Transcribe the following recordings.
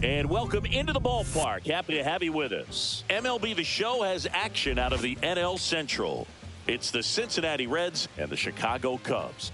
And welcome into the ballpark. Happy to have you with us. MLB The Show has action out of the NL Central. It's the Cincinnati Reds and the Chicago Cubs.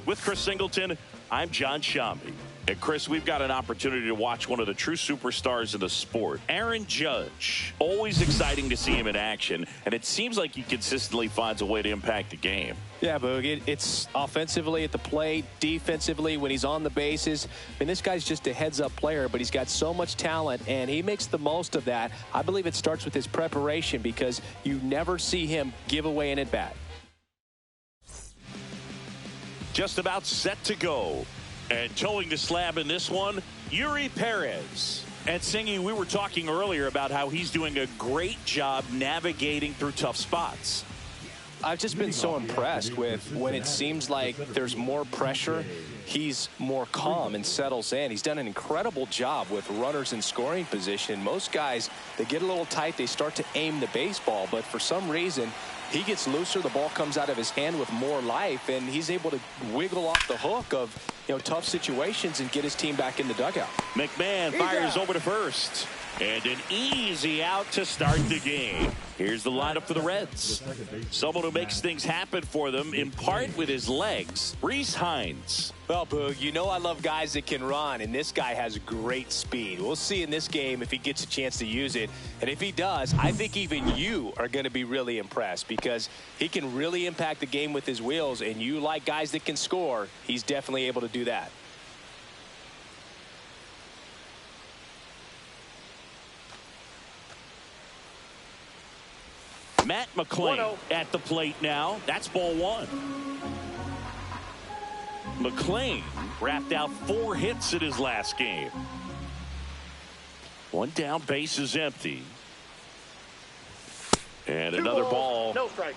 With Chris Singleton, I'm John Shambi. And Chris, we've got an opportunity to watch one of the true superstars of the sport, Aaron Judge. Always exciting to see him in action, and it seems like he consistently finds a way to impact the game. Yeah, Boog, it's offensively at the plate, defensively when he's on the bases. I mean, this guy's just a heads-up player, but he's got so much talent, and he makes the most of that. I believe it starts with his preparation because you never see him give away an at-bat. Just about set to go. And towing the slab in this one, Yuri Perez. And Singy, we were talking earlier about how he's doing a great job navigating through tough spots. I've just been so impressed with when it seems like there's more pressure, he's more calm and settles in. He's done an incredible job with runners in scoring position. Most guys, they get a little tight, they start to aim the baseball, but for some reason, he gets looser, the ball comes out of his hand with more life, and he's able to wiggle off the hook of tough situations and get his team back in the dugout. McMahon fires over to first. And an easy out to start the game. Here's the lineup for the Reds. Someone who makes things happen for them, in part with his legs, Rhys Hines. Well, Boog, you know I love guys that can run, and this guy has great speed. We'll see in this game if he gets a chance to use it. And if he does, I think even you are going to be really impressed because he can really impact the game with his wheels, and you like guys that can score, he's definitely able to do that. Matt McClain at the plate now. That's ball one. McClain wrapped out 4 hits in his last game. One down, base is empty. And another ball. No strike.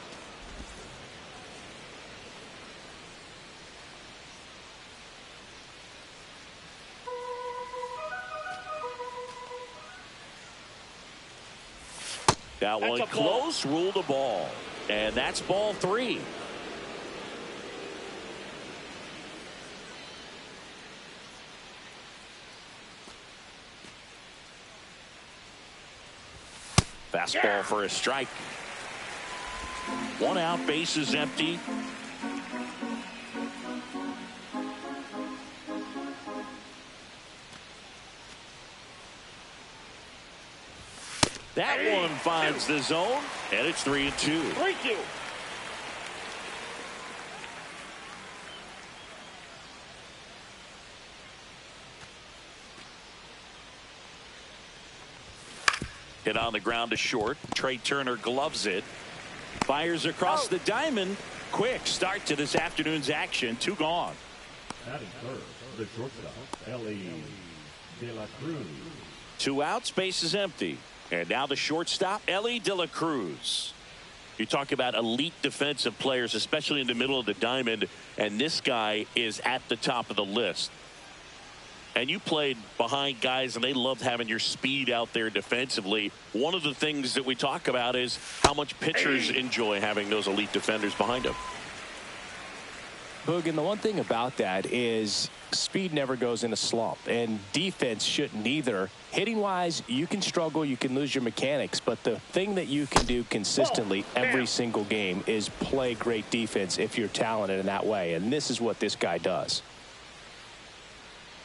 That one close, ruled the ball. And that's ball 3. Fastball for a strike. 1 out, base is empty. That one finds the zone, and it's 3-2. 3-2. Hit on the ground to short. Trey Turner gloves it. Fires across the diamond. Quick start to this afternoon's action. 2 gone. Batting third, the shortstop, Ellie De La Cruz. 2 outs, base is empty. And now the shortstop, Ellie De La Cruz. You talk about elite defensive players, especially in the middle of the diamond, and this guy is at the top of the list. And you played behind guys, and they loved having your speed out there defensively. One of the things that we talk about is how much pitchers enjoy having those elite defenders behind them. Boog, and the one thing about that is speed never goes in a slump, and defense shouldn't either. Hitting wise, you can struggle, you can lose your mechanics, but the thing that you can do consistently every single game is play great defense if you're talented in that way, and this is what this guy does.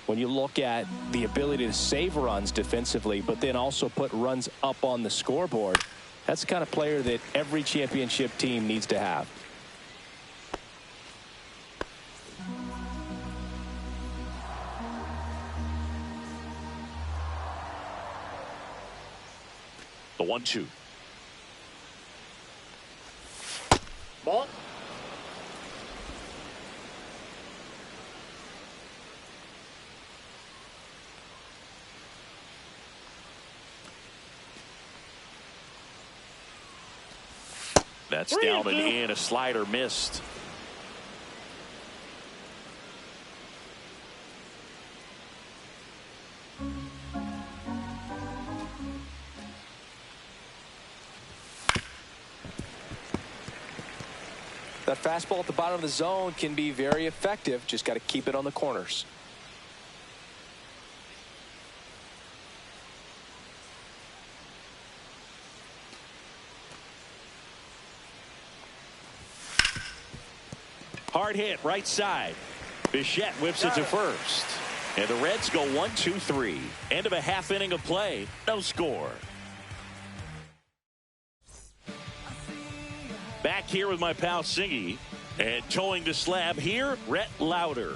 When you look at the ability to save runs defensively, but then also put runs up on the scoreboard, that's the kind of player that every championship team needs to have. The 1-2. Ball. That's down and in. A slider missed. That fastball at the bottom of the zone can be very effective. Just got to keep it on the corners. Hard hit right side. Bichette whips it to first. And the Reds go 1-2-3. End of a half inning of play. No score. Back here with my pal Singy. And towing the slab here, Rhett Lauder.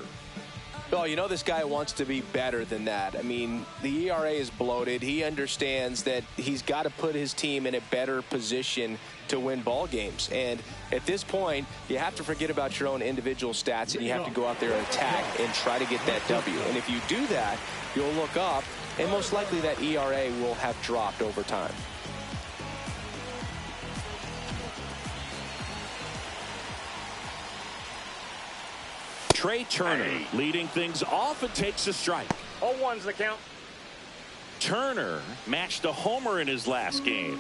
Well, you know this guy wants to be better than that. I mean, the ERA is bloated. He understands that he's got to put his team in a better position to win ball games. And at this point, you have to forget about your own individual stats, and you have to go out there and attack and try to get that W. And if you do that, you'll look up, and most likely that ERA will have dropped over time. Trey Turner leading things off and takes a strike. 0-1's the count. Turner matched a homer in his last game.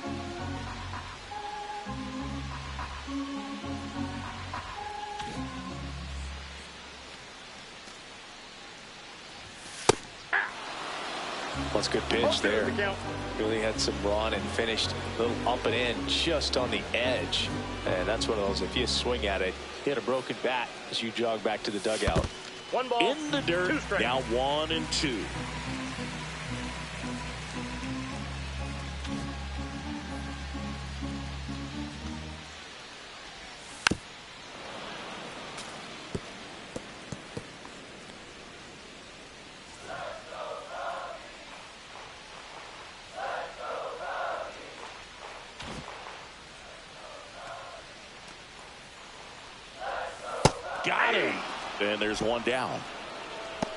That's a good pitch there. Really had some run and finished a little up and in just on the edge. And that's one of those, if you swing at it, hit a broken bat as you jog back to the dugout. 1 ball. In the dirt, now 1-2. Got him. And there's one down.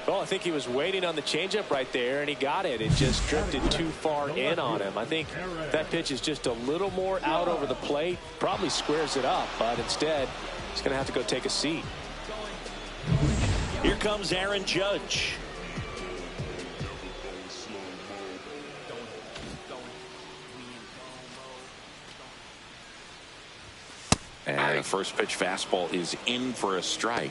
Well, I think he was waiting on the changeup right there, and he got it. It just drifted too far in on him. I think that pitch is just a little more out over the plate. Probably squares it up, but instead, he's going to have to go take a seat. Here comes Aaron Judge. And the first pitch fastball is in for a strike.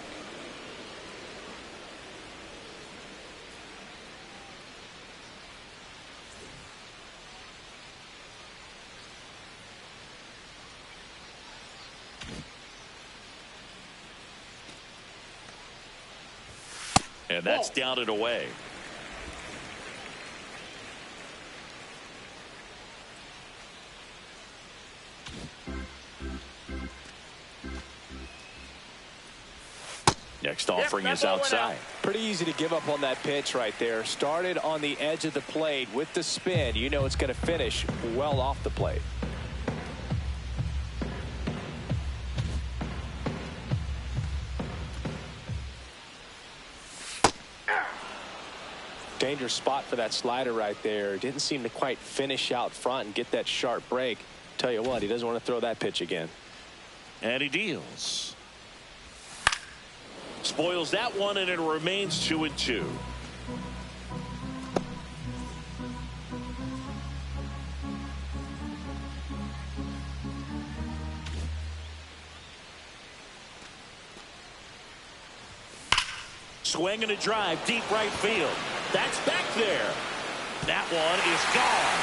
And that's down and away. Next offering is outside. Pretty easy to give up on that pitch right there. Started on the edge of the plate with the spin. You know it's going to finish well off the plate. Dangerous spot for that slider right there. Didn't seem to quite finish out front and get that sharp break. Tell you what, he doesn't want to throw that pitch again. And he deals. Spoils that one, and it remains 2-2. Swing and a drive, deep right field. That's back there. That one is gone.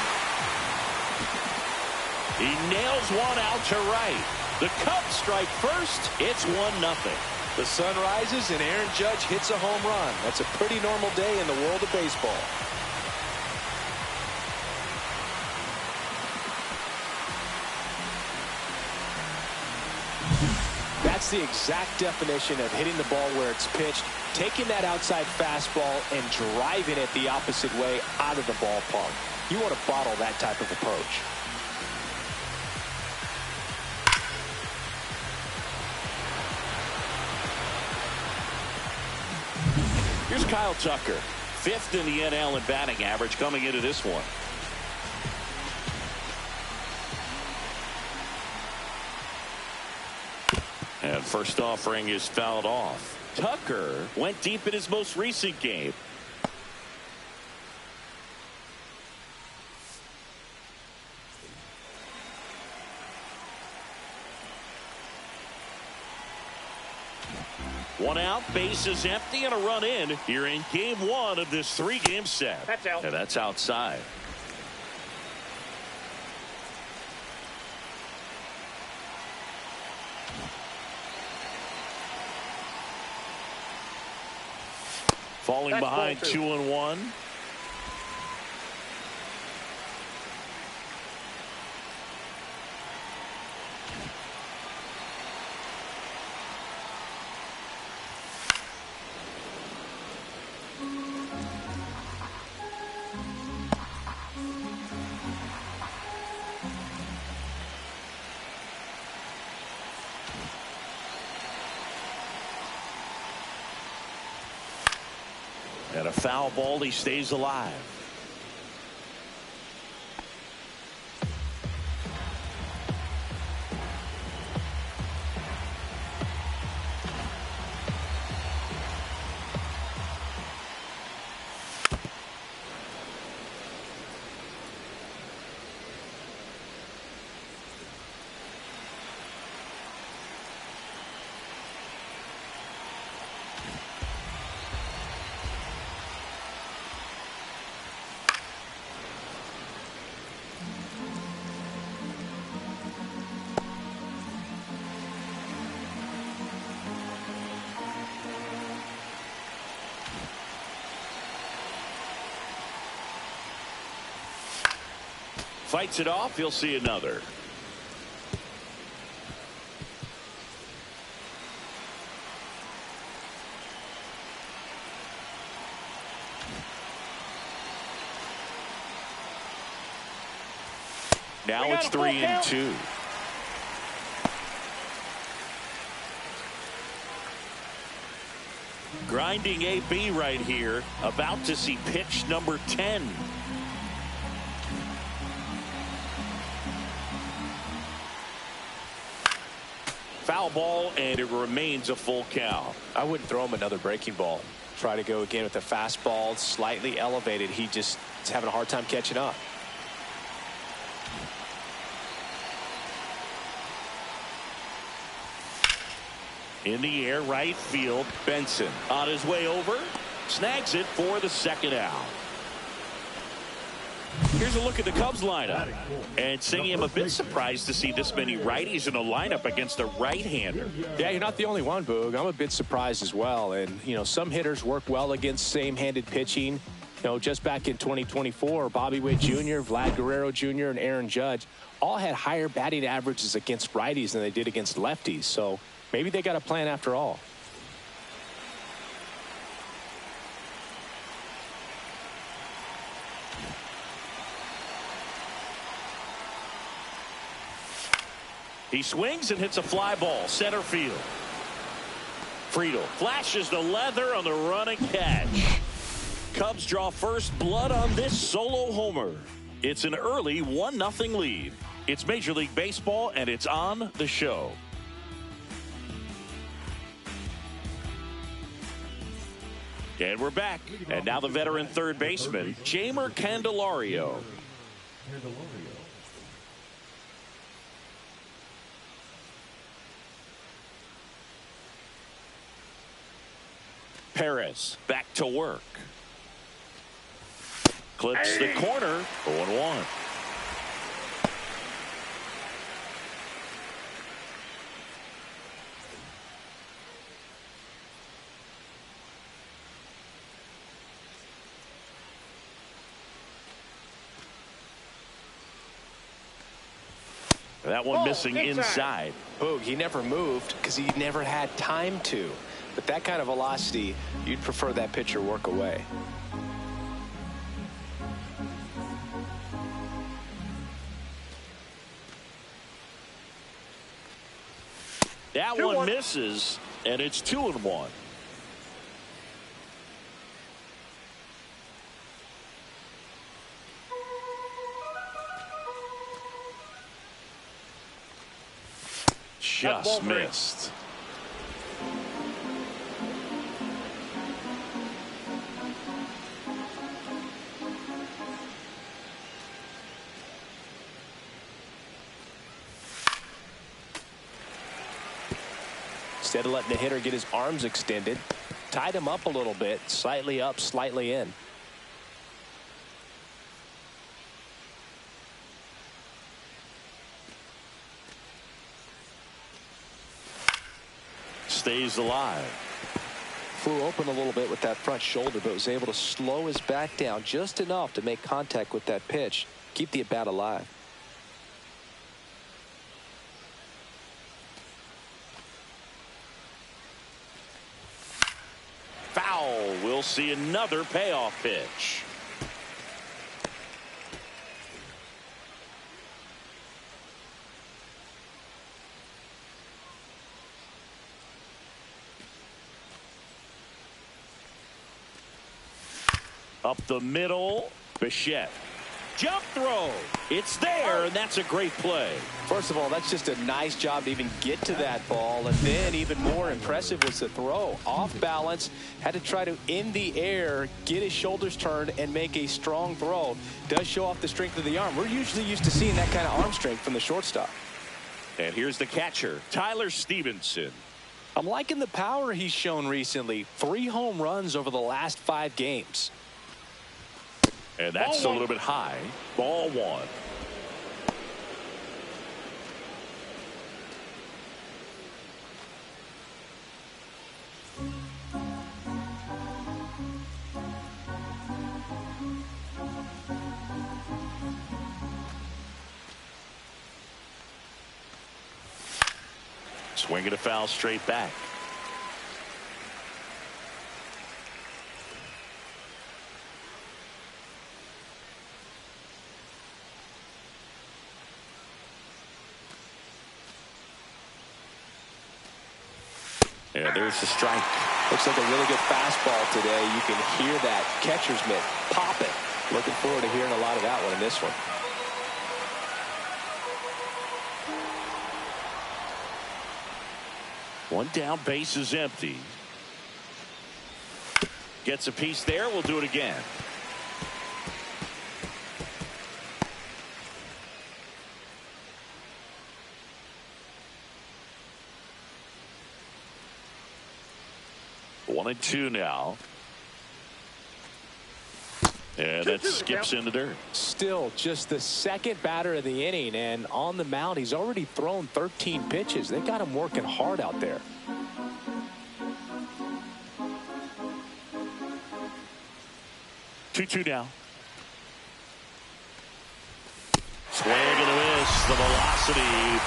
He nails one out to right. The Cubs strike first. It's 1-0. The sun rises and Aaron Judge hits a home run. That's a pretty normal day in the world of baseball. That's the exact definition of hitting the ball where it's pitched, taking that outside fastball and driving it the opposite way out of the ballpark. You want to bottle that type of approach. Here's Kyle Tucker, 5th in the NL in batting average coming into this one. And first offering is fouled off. Tucker went deep in his most recent game. One out, bases empty, and a run in here in game one of this 3-game set. That's out. And that's outside. Falling That's behind ball 2. 2-1. And a foul ball, he stays alive. Fights it off. He'll see another. Now it's 3-2. Grinding AB right here. About to see pitch number 10. Foul ball, and it remains a full count. I wouldn't throw him another breaking ball. Try to go again with the fastball, slightly elevated. He just is having a hard time catching up. In the air, right field. Benson on his way over. Snags it for the second out. Here's a look at the Cubs lineup. And Singy, I'm a bit surprised to see this many righties in a lineup against a right-hander. Yeah, you're not the only one, Boog. I'm a bit surprised as well. And, you know, some hitters work well against same-handed pitching. You know, just back in 2024, Bobby Witt Jr., Vlad Guerrero Jr., and Aaron Judge all had higher batting averages against righties than they did against lefties. So maybe they got a plan after all. He swings and hits a fly ball, center field. Friedel flashes the leather on the running catch. Cubs draw first blood on this solo homer. It's an early 1-0 lead. It's Major League Baseball, and it's on the show. And we're back. And now the veteran third baseman, Jeimer Candelario. Perez back to work. Clips the corner. 0-1. That one missing inside. Boog, he never moved because he never had time to. But that kind of velocity, you'd prefer that pitcher work away. That one misses, and it's 2-1. Just missed. Instead of letting the hitter get his arms extended, tied him up a little bit, slightly up, slightly in. Stays alive. Flew open a little bit with that front shoulder, but was able to slow his back down just enough to make contact with that pitch, keep the at-bat alive. Foul. We'll see another payoff pitch. Up the middle, Bichette. Jump throw. It's there, and that's a great play. First of all, that's just a nice job to even get to that ball, and then even more impressive was the throw. Off balance, had to try to, in the air, get his shoulders turned and make a strong throw. Does show off the strength of the arm. We're usually used to seeing that kind of arm strength from the shortstop. And here's the catcher, Tyler Stevenson. I'm liking the power he's shown recently. 3 home runs over the last 5 games. And that's a little bit high. Ball 1. Swing and a foul straight back. Yeah, there's the strike. Looks like a really good fastball today. You can hear that catcher's mitt popping. Looking forward to hearing a lot of that one in this one. One down, base is empty. Gets a piece there. We'll do it again. One and two now. And that skips into dirt. Still just the second batter of the inning, and on the mound he's already thrown 13 pitches. They got him working hard out there. Two now. Swing and a miss. The velocity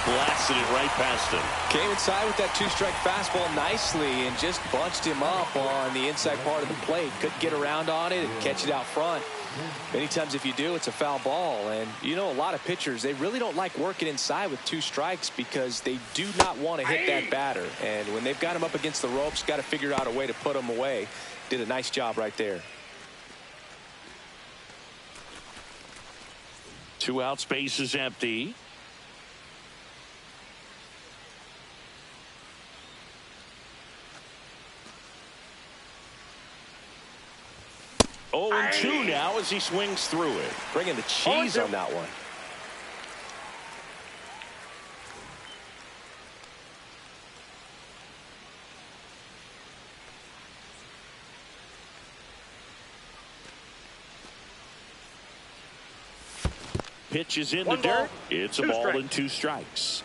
blasted it right past him. Came inside with that 2-strike fastball nicely and just bunched him up on the inside part of the plate. Couldn't get around on it and catch it out front. Many times if you do, it's a foul ball. And you know, a lot of pitchers, they really don't like working inside with 2 strikes because they do not want to hit that batter. And when they've got him up against the ropes, got to figure out a way to put him away. Did a nice job right there. 2 out, space is empty. Oh, and 2 now as he swings through it. Bringing the cheese on that one. Pitch is in the dirt. It's a ball and 2 strikes.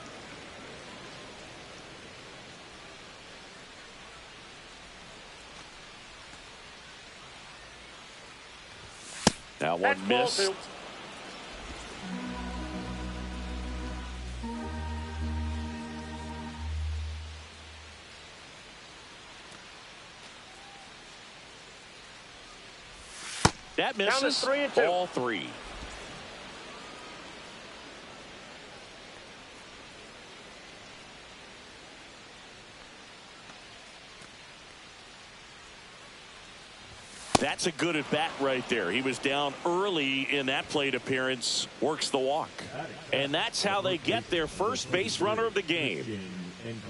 Now one missed. That misses. Ball 3. That's a good at bat right there. He was down early in that plate appearance, works the walk. And that's how they get their first base runner of the game.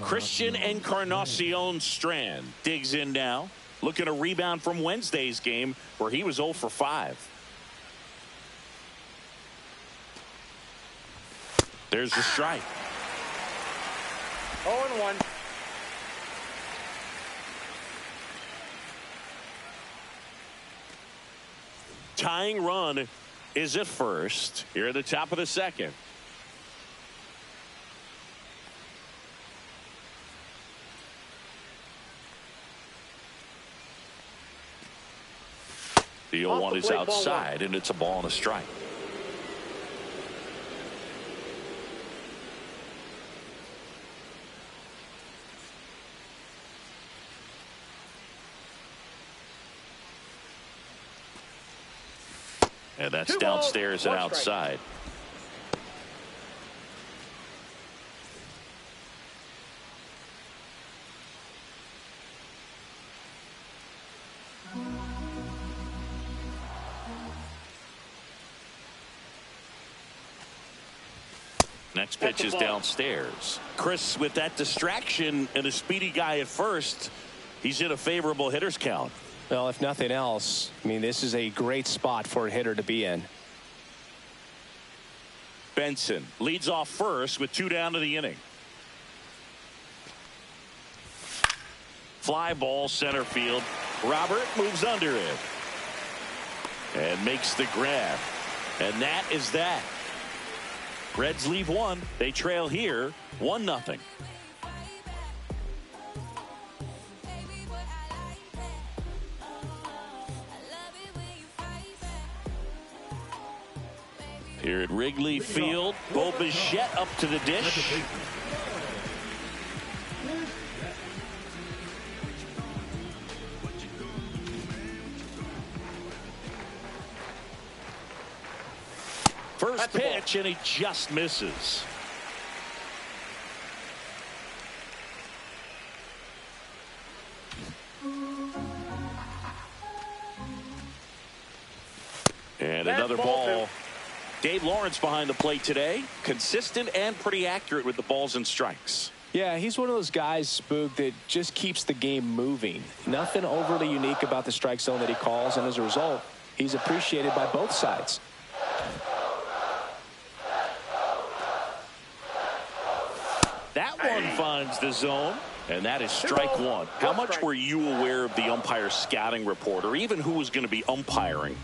Christian Encarnacion Strand digs in now, looking to rebound from Wednesday's game where he was 0 for 5. There's the strike. 0-1. Tying run is at first here at the top of the second. The 0-1 is outside, and it's a ball and a strike. And that's downstairs and outside. Next pitch is downstairs. Chris, with that distraction and a speedy guy at first, he's in a favorable hitter's count. Well, if nothing else, I mean, this is a great spot for a hitter to be in. Benson leads off first with 2 down to the inning. Fly ball center field. Robert moves under it and makes the grab. And that is that. Reds leave 1. They trail here 1-0. Here at Wrigley Field, Bo Bichette up to the dish. First pitch, and he just misses. And another ball. Dave Lawrence behind the plate today. Consistent and pretty accurate with the balls and strikes. Yeah, he's one of those guys, Spook, that just keeps the game moving. Nothing overly unique about the strike zone that he calls, and as a result, he's appreciated by both sides. That one finds the zone, and that is strike 1. How much were you aware of the umpire scouting report, or even who was going to be umpiring?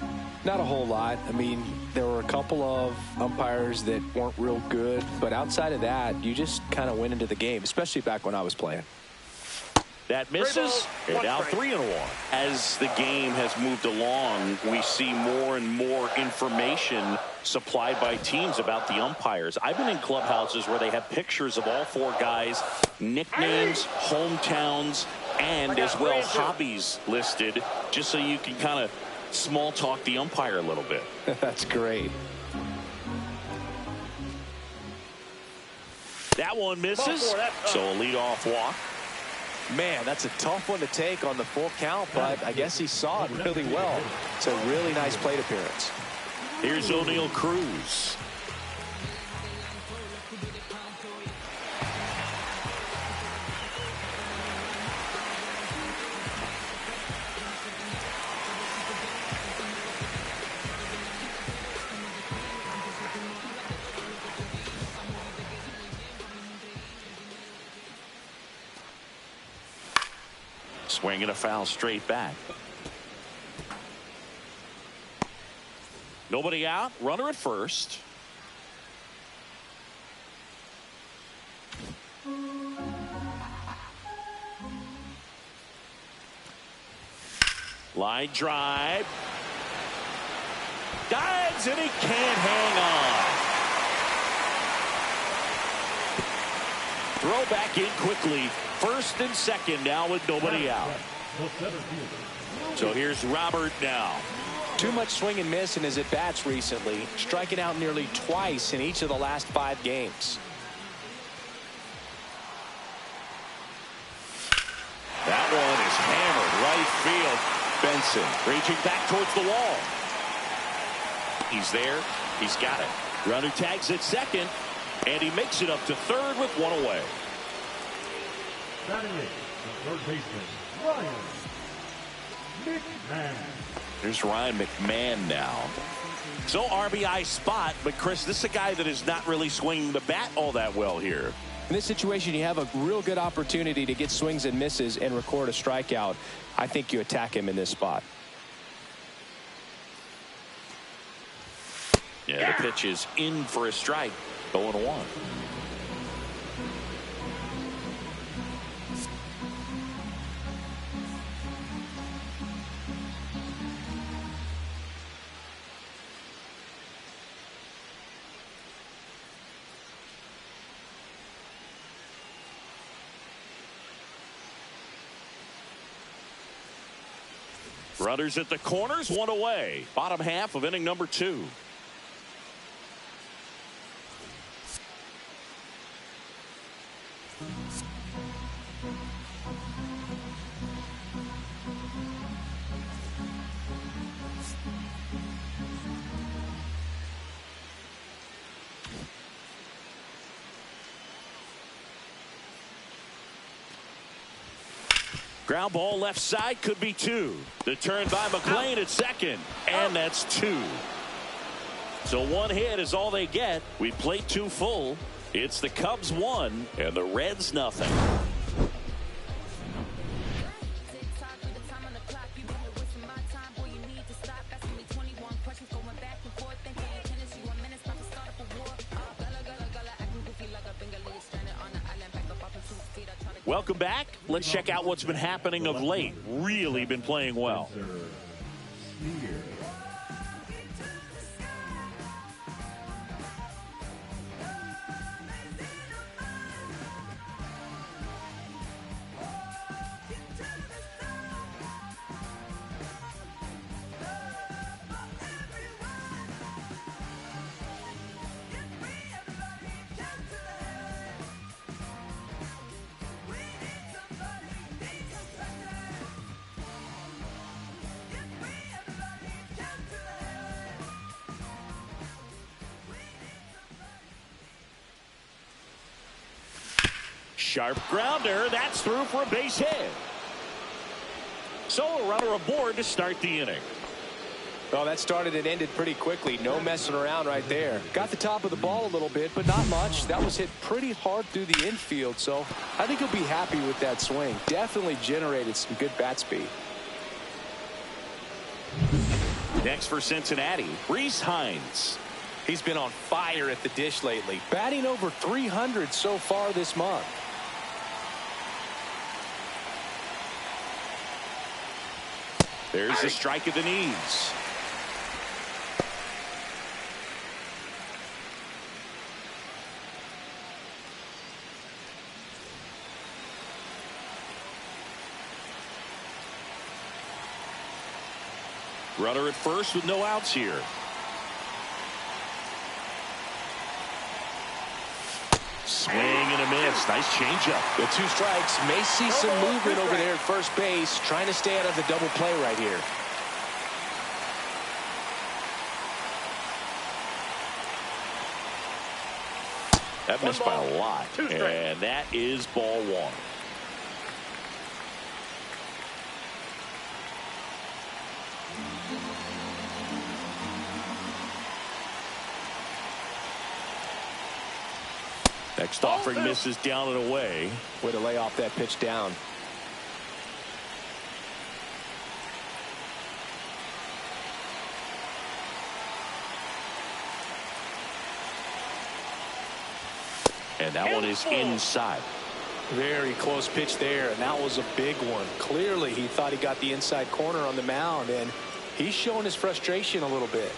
Not a whole lot. I mean, there were a couple of umpires that weren't real good, but outside of that, you just kind of went into the game, especially back when I was playing. That misses, and now 3-1. As the game has moved along, we see more and more information supplied by teams about the umpires. I've been in clubhouses where they have pictures of all 4 guys, nicknames, hometowns, and as well hobbies listed, just so you can kind of small talk the umpire a little bit. That's great. That one misses, so a leadoff walk. Man, that's a tough one to take on the full count, but I guess he saw it really well. It's a really nice plate appearance. Here's O'Neal Cruz. Swinging a foul straight back. Nobody out. Runner at first. Line drive. Dives, and he can't hang on. Throw back in quickly. First and second now with nobody out. So here's Robert now. Too much swing and miss in his at-bats recently, striking out nearly twice in each of the last 5 games. That one is hammered right field. Benson reaching back towards the wall. He's there. He's got it. Runner tags at second, and he makes it up to third with 1 away. Batting it, the third baseman, Ryan McMahon. Here's Ryan McMahon now. So RBI spot, but Chris, this is a guy that is not really swinging the bat all that well here. In this situation, you have a real good opportunity to get swings and misses and record a strikeout. I think you attack him in this spot. Yeah, the pitch is in for a strike. 0-1. Runners at the corners, one away. Bottom half of inning number 2. Ground ball left side, could be 2. The turn by McLean at second, and that's 2. So 1 hit is all they get. We played 2 full. It's the Cubs 1 and the Reds nothing. Welcome back. Let's check out what's been happening of late. Really been playing well. Sharp grounder. That's through for a base hit. So a runner aboard to start the inning. Well, that started and ended pretty quickly. No messing around right there. Got the top of the ball a little bit, but not much. That was hit pretty hard through the infield, so I think he'll be happy with that swing. Definitely generated some good bat speed. Next for Cincinnati, Rhys Hines. He's been on fire at the dish lately. Batting over 300 so far this month. There's the strike of the knees. Runner at first with no outs here. Swing and a miss. Nice changeup. The 2 strikes. May see some movement over there at first base. Trying to stay out of the double play right here. That missed by a lot. And that is ball 1. Next offering misses down and away. Way to lay off that pitch down. And that one is inside. Very close pitch there, and that was a big one. Clearly, he thought he got the inside corner on the mound, and he's showing his frustration a little bit.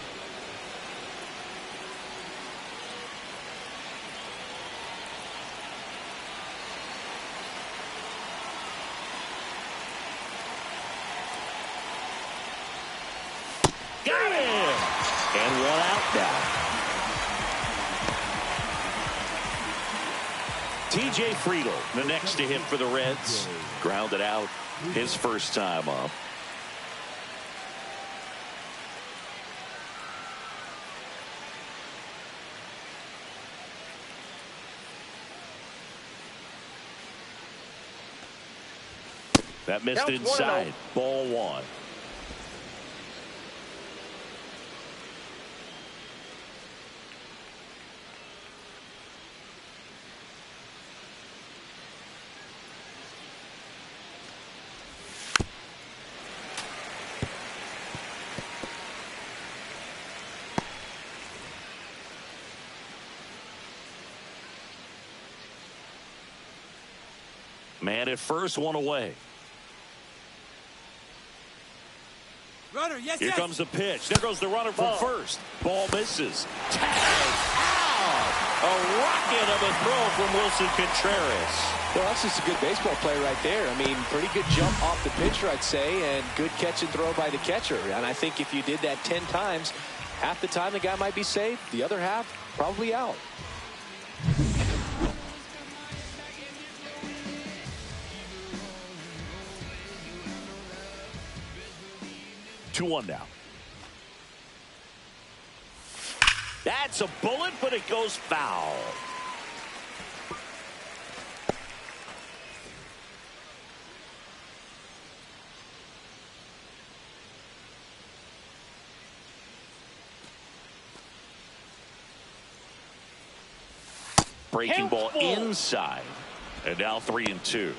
Got him! And 1 out now. TJ Friedel, the next to hit for the Reds. Grounded out his first time up. That missed inside. Ball 1. Man at first, one away. Runner, yes, Here yes. comes the pitch. There goes the runner from first. Ball misses. Tag out. A rocket of a throw from Wilson Contreras. Well, that's just a good baseball play right there. I mean, pretty good jump off the pitcher, I'd say, and good catch and throw by the catcher. And I think if you did that 10 times, half the time the guy might be safe. The other half, probably out. Two one now. That's a bullet, but it goes foul. Breaking ball inside. And now 3-2.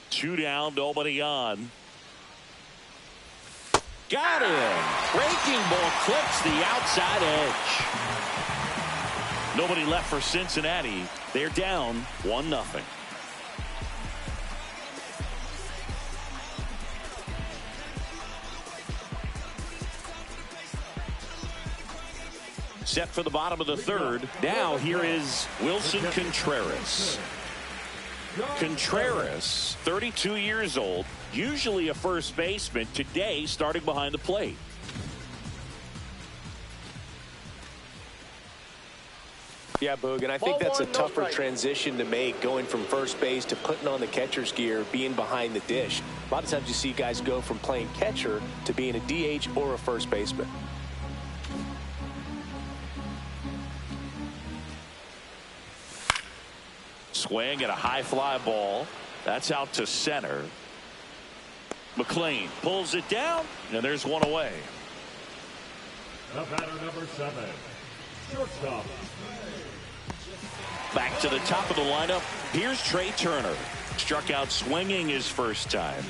Two down, nobody on. Got him. Breaking ball clips the outside edge. Nobody left for Cincinnati. They're down 1-0. Set for the bottom of the third. Now here is Wilson Contreras. Contreras, 32 years old, usually a first baseman, today starting behind the plate. Yeah, Boog, and I think that's a tougher transition to make, going from first base to putting on the catcher's gear, being behind the dish. A lot of times you see guys go from playing catcher to being a DH or a first baseman. Swing at a high fly ball. That's out to center. McLean pulls it down, and there's one away. The batter, number 7, shortstop. Back to the top of the lineup. Here's Trey Turner. Struck out swinging his first time.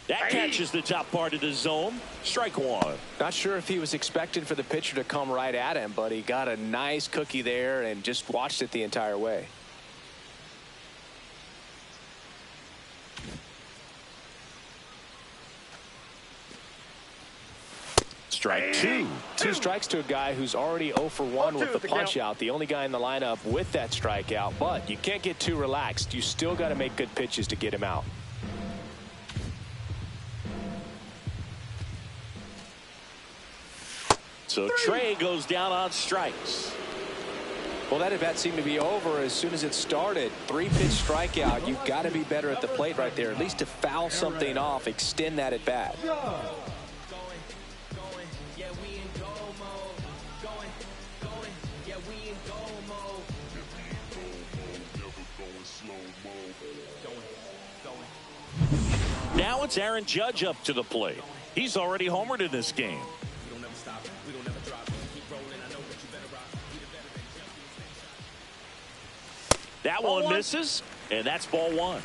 That catches the top part of the zone. Strike one. Not sure if he was expecting for the pitcher to come right at him, but he got a nice cookie there and just watched it the entire way. Strike two. Two strikes to a guy who's already 0 for 1 with the punch out. The only guy in the lineup with that strikeout, but you can't get too relaxed. You still got to make good pitches to get him out. So Trey goes down on strikes. Well, that at bat seemed to be over as soon as it started. 3-pitch strikeout. You've got to be better at the plate right there, at least to foul something off, extend that at bat. Now it's Aaron Judge up to the plate. He's already homered in this game. That one misses, and that's ball one.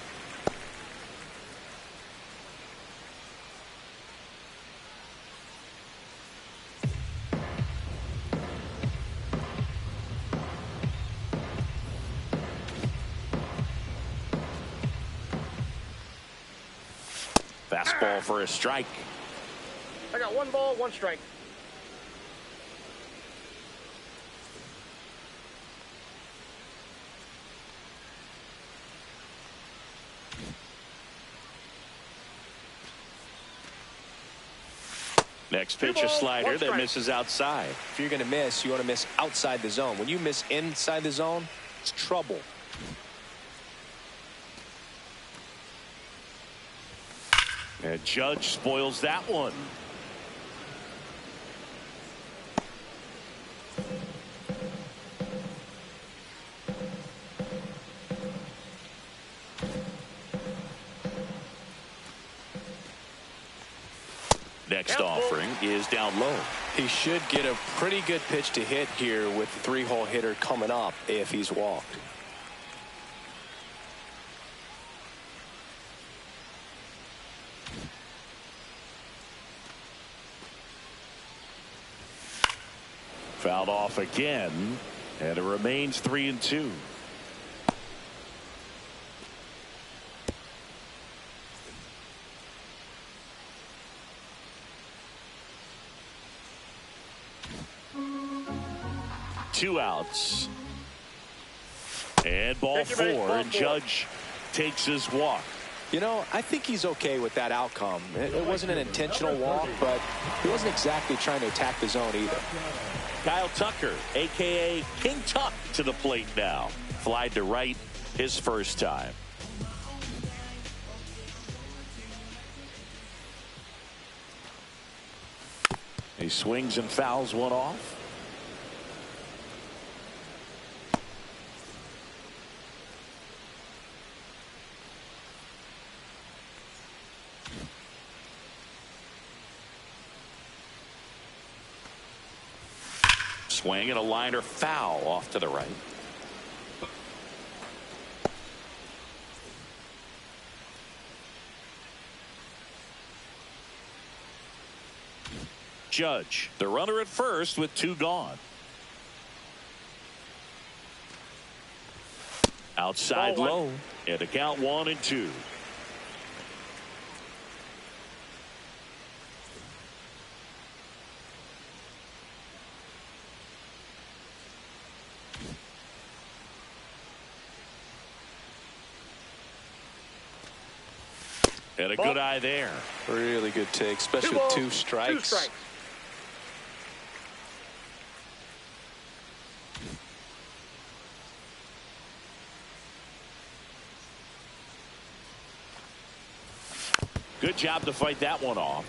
Fastball for a strike. I got 1 ball, 1 strike. Next pitch, a slider that misses outside. If you're going to miss, you want to miss outside the zone. When you miss inside the zone, it's trouble. And Judge spoils that one. Next offering is down low. He should get a pretty good pitch to hit here with the 3-hole hitter coming up if he's walked. Fouled off again, and it remains 3-2. Two outs. And ball four, and Judge takes his walk. You know, I think he's okay with that outcome. It wasn't an intentional walk, but he wasn't exactly trying to attack the zone either. Kyle Tucker, a.k.a. King Tuck, to the plate now. Flied to right his first time. He swings and fouls one off. Swing and a liner foul off to the right. Judge, the runner at first with two gone. Outside low, and a count 1-2. And a good eye there. Really good take, especially with two strikes. 2 strikes. Good job to fight that one off.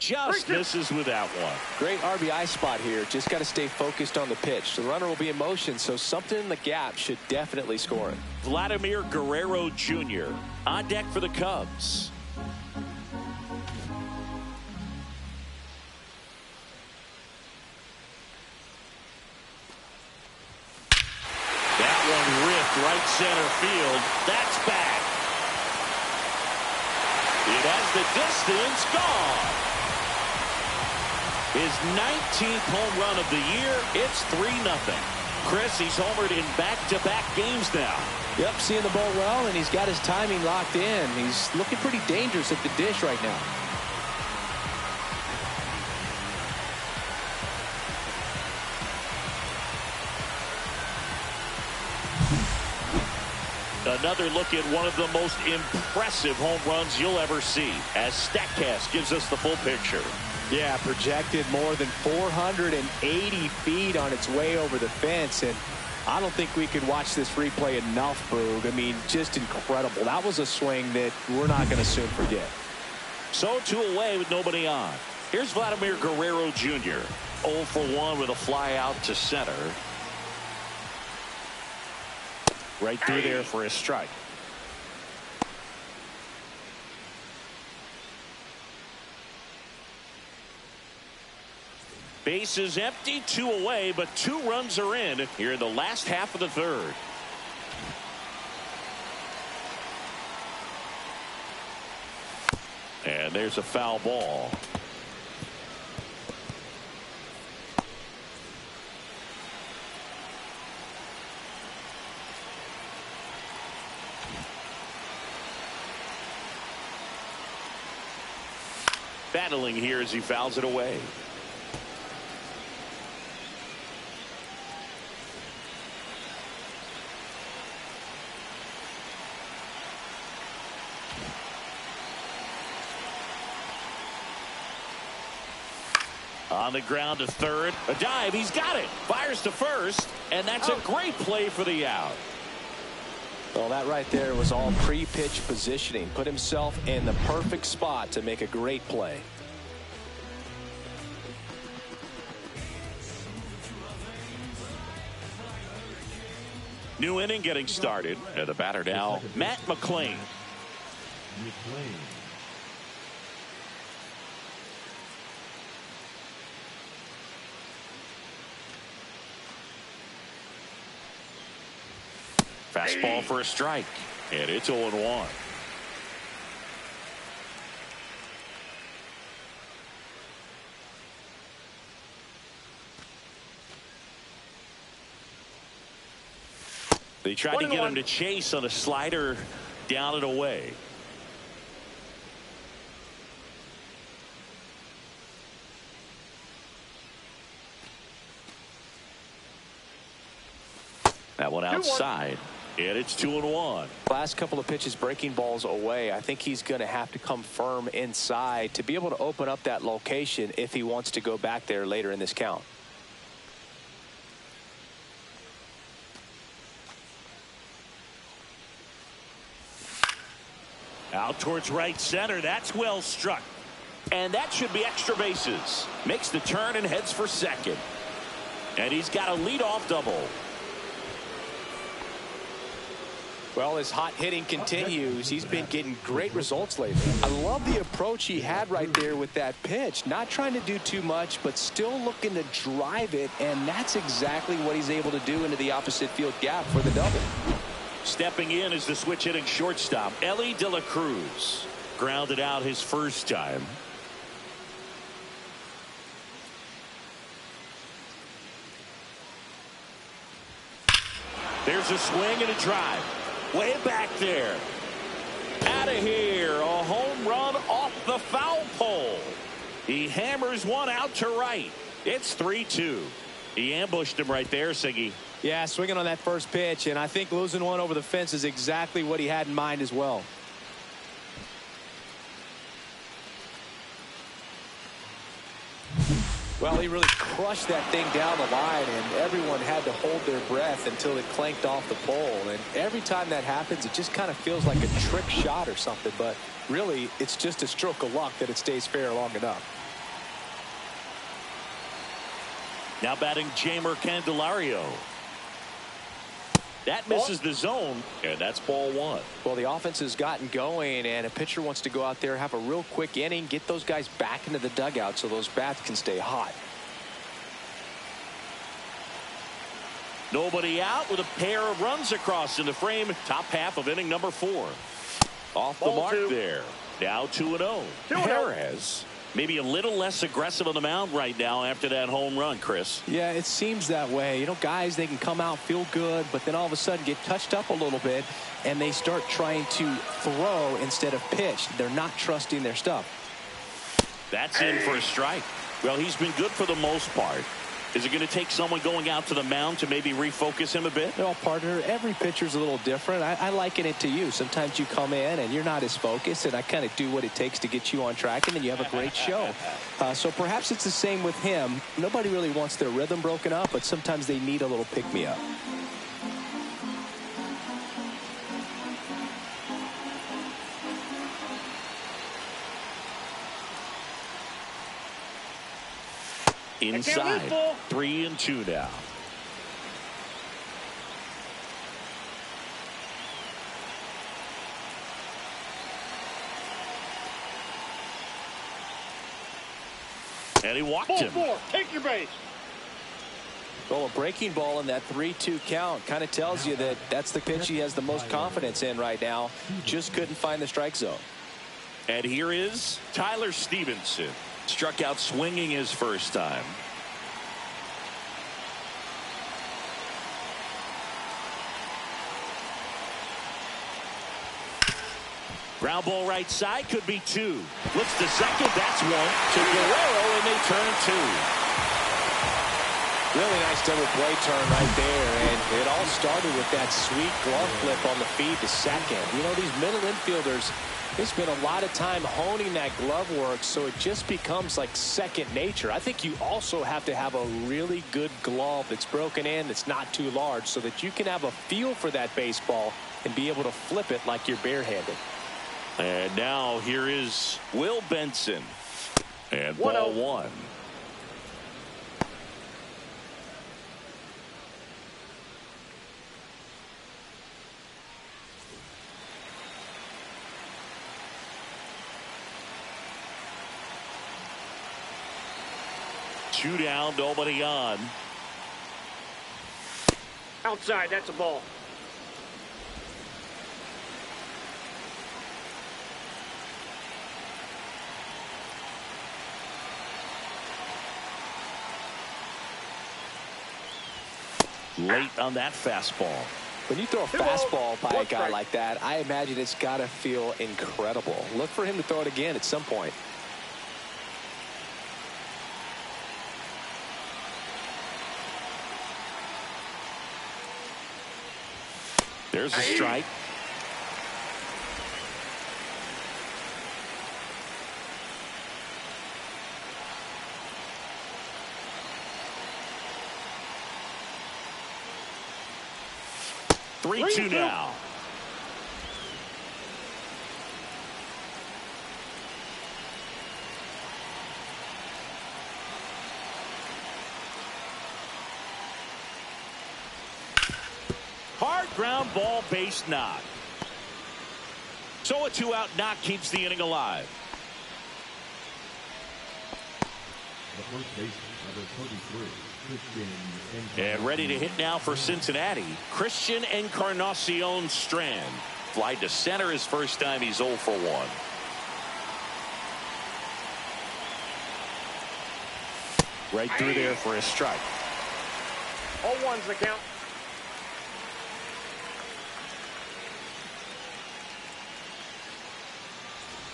Just misses with that one. Great RBI spot here. Just got to stay focused on the pitch. The runner will be in motion, so something in the gap should definitely score it. Vladimir Guerrero Jr. on deck for the Cubs. That one ripped right center field. That's back. It has the distance gone. His 19th home run of the year. It's 3-0. Chris, he's homered in back-to-back games now. Yep, seeing the ball well, and he's got his timing locked in. He's looking pretty dangerous at the dish right now. Another look at one of the most impressive home runs you'll ever see, as StatCast gives us the full picture. Yeah, projected more than 480 feet on its way over the fence, and I don't think we could watch this replay enough, Boog. I mean, just incredible. That was a swing that we're not going to soon forget. So 2 away with nobody on. Here's Vladimir Guerrero Jr. 0 for 1 with a fly out to center. Right through there for a strike. Base is empty, 2 away, but 2 runs are in here in the last half of the third. And there's a foul ball. Battling here as he fouls it away. On the ground to third. A dive. He's got it. Fires to first. And that's a great play for the out. Well, that right there was all pre-pitch positioning. Put himself in the perfect spot to make a great play. New inning getting started. And the batter now, Matt McClain. Fastball for a strike. And it's 0-1. They tried to get him to chase on a slider down and away. That one outside. And it's 2-1. Last couple of pitches breaking balls away. I think he's going to have to come firm inside to be able to open up that location if he wants to go back there later in this count. Out towards right center. That's well struck. And that should be extra bases. Makes the turn and heads for second. And he's got a leadoff double. Well, his hot hitting continues. He's been getting great results lately. I love the approach he had right there with that pitch. Not trying to do too much, but still looking to drive it. And that's exactly what he's able to do into the opposite field gap for the double. Stepping in is the switch hitting shortstop, Ellie De La Cruz. Grounded out his first time. There's a swing and a drive. Way back there. Out of here. A home run off the foul pole. He hammers one out to right. It's 3-2. He ambushed him right there, Siggy. Yeah, swinging on that first pitch, and I think losing one over the fence is exactly what he had in mind as well. Well, he really crushed that thing down the line, and everyone had to hold their breath until it clanked off the pole. And every time that happens, it just kind of feels like a trick shot or something, but really, it's just a stroke of luck that it stays fair long enough. Now batting Jamer Candelario. That misses the zone, and that's ball one. Well, the offense has gotten going, and a pitcher wants to go out there, have a real quick inning, get those guys back into the dugout so those bats can stay hot. Nobody out with a pair of runs across in the frame. Top half of inning number 4. Off the mark there. Now 2-0. Perez maybe a little less aggressive on the mound right now after that home run, Chris. Yeah, it seems that way. You know, guys, they can come out, feel good, but then all of a sudden get touched up a little bit, and they start trying to throw instead of pitch. They're not trusting their stuff. That's in for a strike. Well, he's been good for the most part. Is it going to take someone going out to the mound to maybe refocus him a bit? Well, partner, every pitcher's a little different. I liken it to you. Sometimes you come in and you're not as focused, and I kind of do what it takes to get you on track, and then you have a great show. So perhaps it's the same with him. Nobody really wants their rhythm broken up, but sometimes they need a little pick-me-up. Inside, 3-2 now. And he walked him. Take your base. Well, a breaking ball in that 3-2 count kind of tells you that that's the pitch he has the most confidence in right now. Just couldn't find the strike zone. And here is Tyler Stevenson. Struck out swinging his first time. Ground ball right side, could be 2. Looks to second, that's 1. To Guerrero, and they turn 2. Really nice double play turn right there, and it all started with that sweet glove flip on the feed to second. You know, these middle infielders, they spend a lot of time honing that glove work, so it just becomes like second nature. I think you also have to have a really good glove that's broken in, that's not too large, so that you can have a feel for that baseball and be able to flip it like you're barehanded. And now here is Will Benson. And ball 1. 2 down, nobody on. Outside, that's a ball. Late on that fastball. When you throw a fastball by a guy like that, I imagine it's got to feel incredible. Look for him to throw it again at some point. There's a strike. Three-two now. Hard ground ball, base knock. So a 2-out knock keeps the inning alive. The first baseman, number 33, Christian. And ready to hit now for Cincinnati, Christian Encarnacion Strand. Fly to center his first time. He's 0 for 1. Right through there for a strike. 0-1's the count.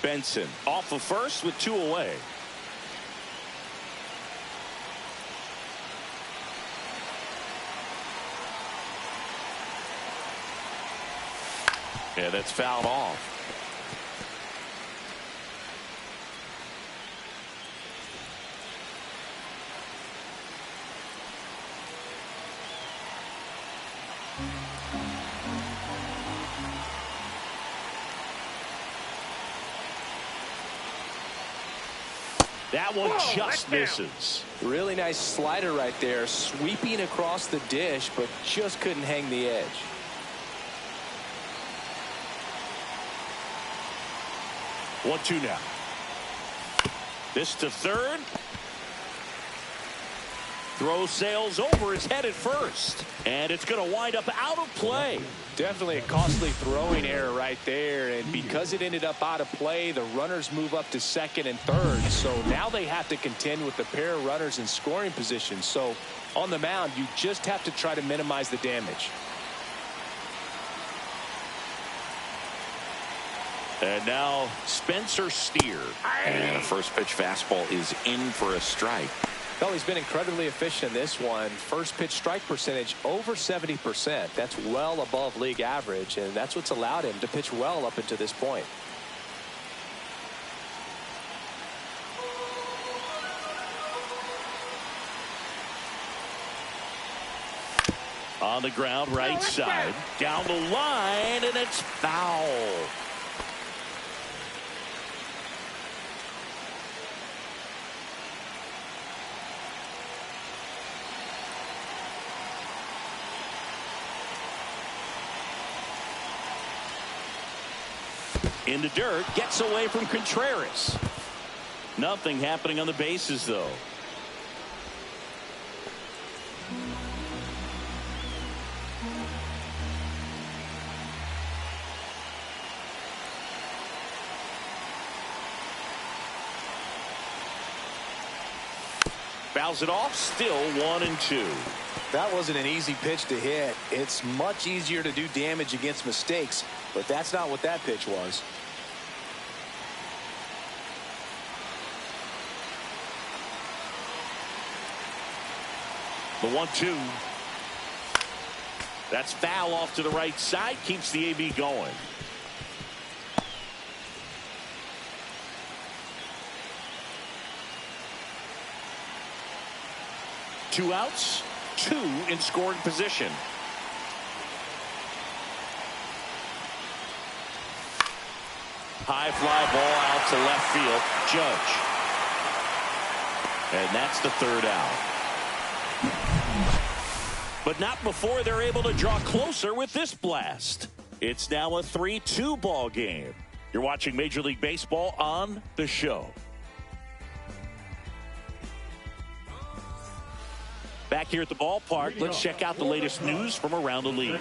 Benson off of first with 2 away. Yeah, that's fouled off. That one just misses. Really nice slider right there, sweeping across the dish, but just couldn't hang the edge. One-two now. This to third. Throw sails over his head at first. And it's going to wind up out of play. Definitely a costly throwing error right there. And because it ended up out of play, the runners move up to second and third. So now they have to contend with the pair of runners in scoring position. So on the mound, you just have to try to minimize the damage. And now Spencer Steer. And a first pitch fastball is in for a strike. Well, he's been incredibly efficient in this one. First pitch strike percentage over 70%. That's well above league average, and that's what's allowed him to pitch well up until this point. On the ground, right side. Down the line, and it's foul. In the dirt, gets away from Contreras. Nothing happening on the bases, though. Fouls it off, still 1-2. That wasn't an easy pitch to hit. It's much easier to do damage against mistakes, but that's not what that pitch was. The 1-2. That's foul off to the right side. Keeps the AB going. Two outs, 2 in scoring position. High fly ball out to left field. Judge. And that's the third out. But not before they're able to draw closer with this blast. It's now a 3-2 ball game. You're watching Major League Baseball on The Show. Back here at the ballpark, let's check out the latest news from around the league.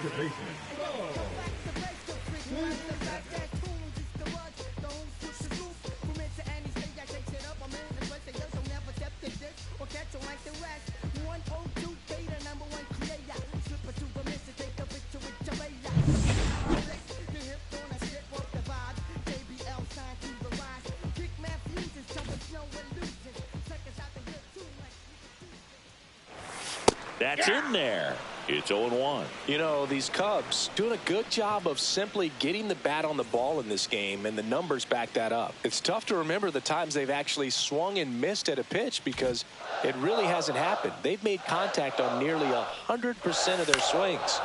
That's in there. It's 0-1. You know, these Cubs doing a good job of simply getting the bat on the ball in this game, and the numbers back that up. It's tough to remember the times they've actually swung and missed at a pitch because it really hasn't happened. They've made contact on nearly 100% of their swings.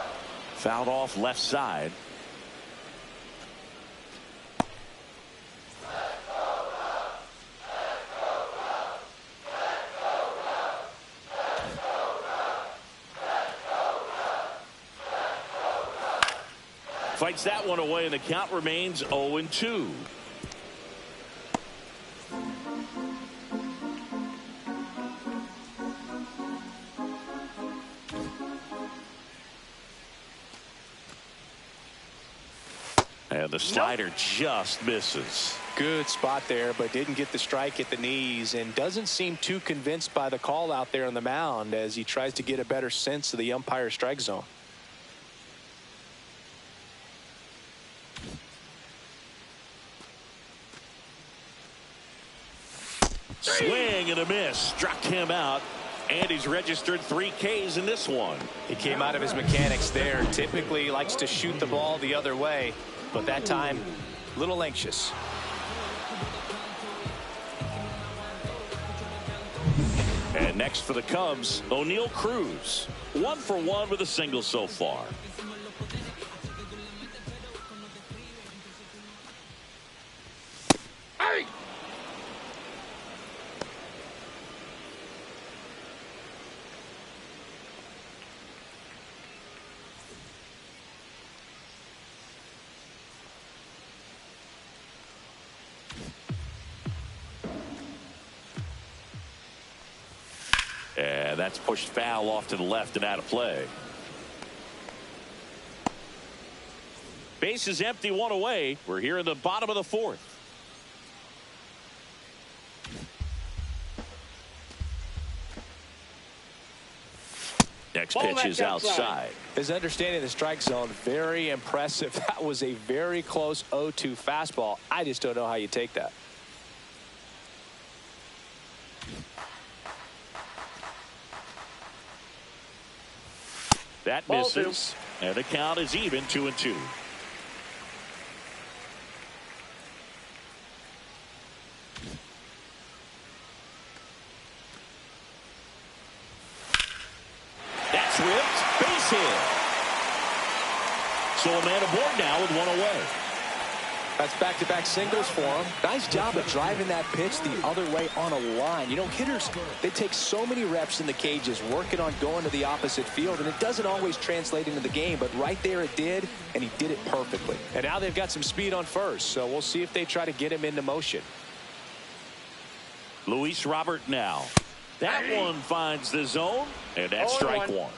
Fouled off left side. Fights that one away, and the count remains 0-2. And the slider just misses. Good spot there, but didn't get the strike at the knees, and doesn't seem too convinced by the call out there on the mound as he tries to get a better sense of the umpire's strike zone. Swing and a miss. Struck him out. And he's registered 3 Ks in this one. He came out of his mechanics there. Typically likes to shoot the ball the other way, but that time a little anxious. And next for the Cubs, O'Neal Cruz. 1 for 1 with a single so far. And that's pushed foul off to the left and out of play. Base is empty, 1 away. We're here in the bottom of the 4th. Next pitch is outside. His understanding of the strike zone, very impressive. That was a very close 0-2 fastball. I just don't know how you take that. That misses, and the count is even 2-2. That's ripped. Base hit. So a man aboard now with 1 away. That's back-to-back singles for him. Nice job of driving that pitch the other way on a line. You know, hitters, they take so many reps in the cages working on going to the opposite field, and it doesn't always translate into the game, but right there it did, and he did it perfectly. And now they've got some speed on first, so we'll see if they try to get him into motion. Luis Robert now. That one finds the zone, and that's strike 1.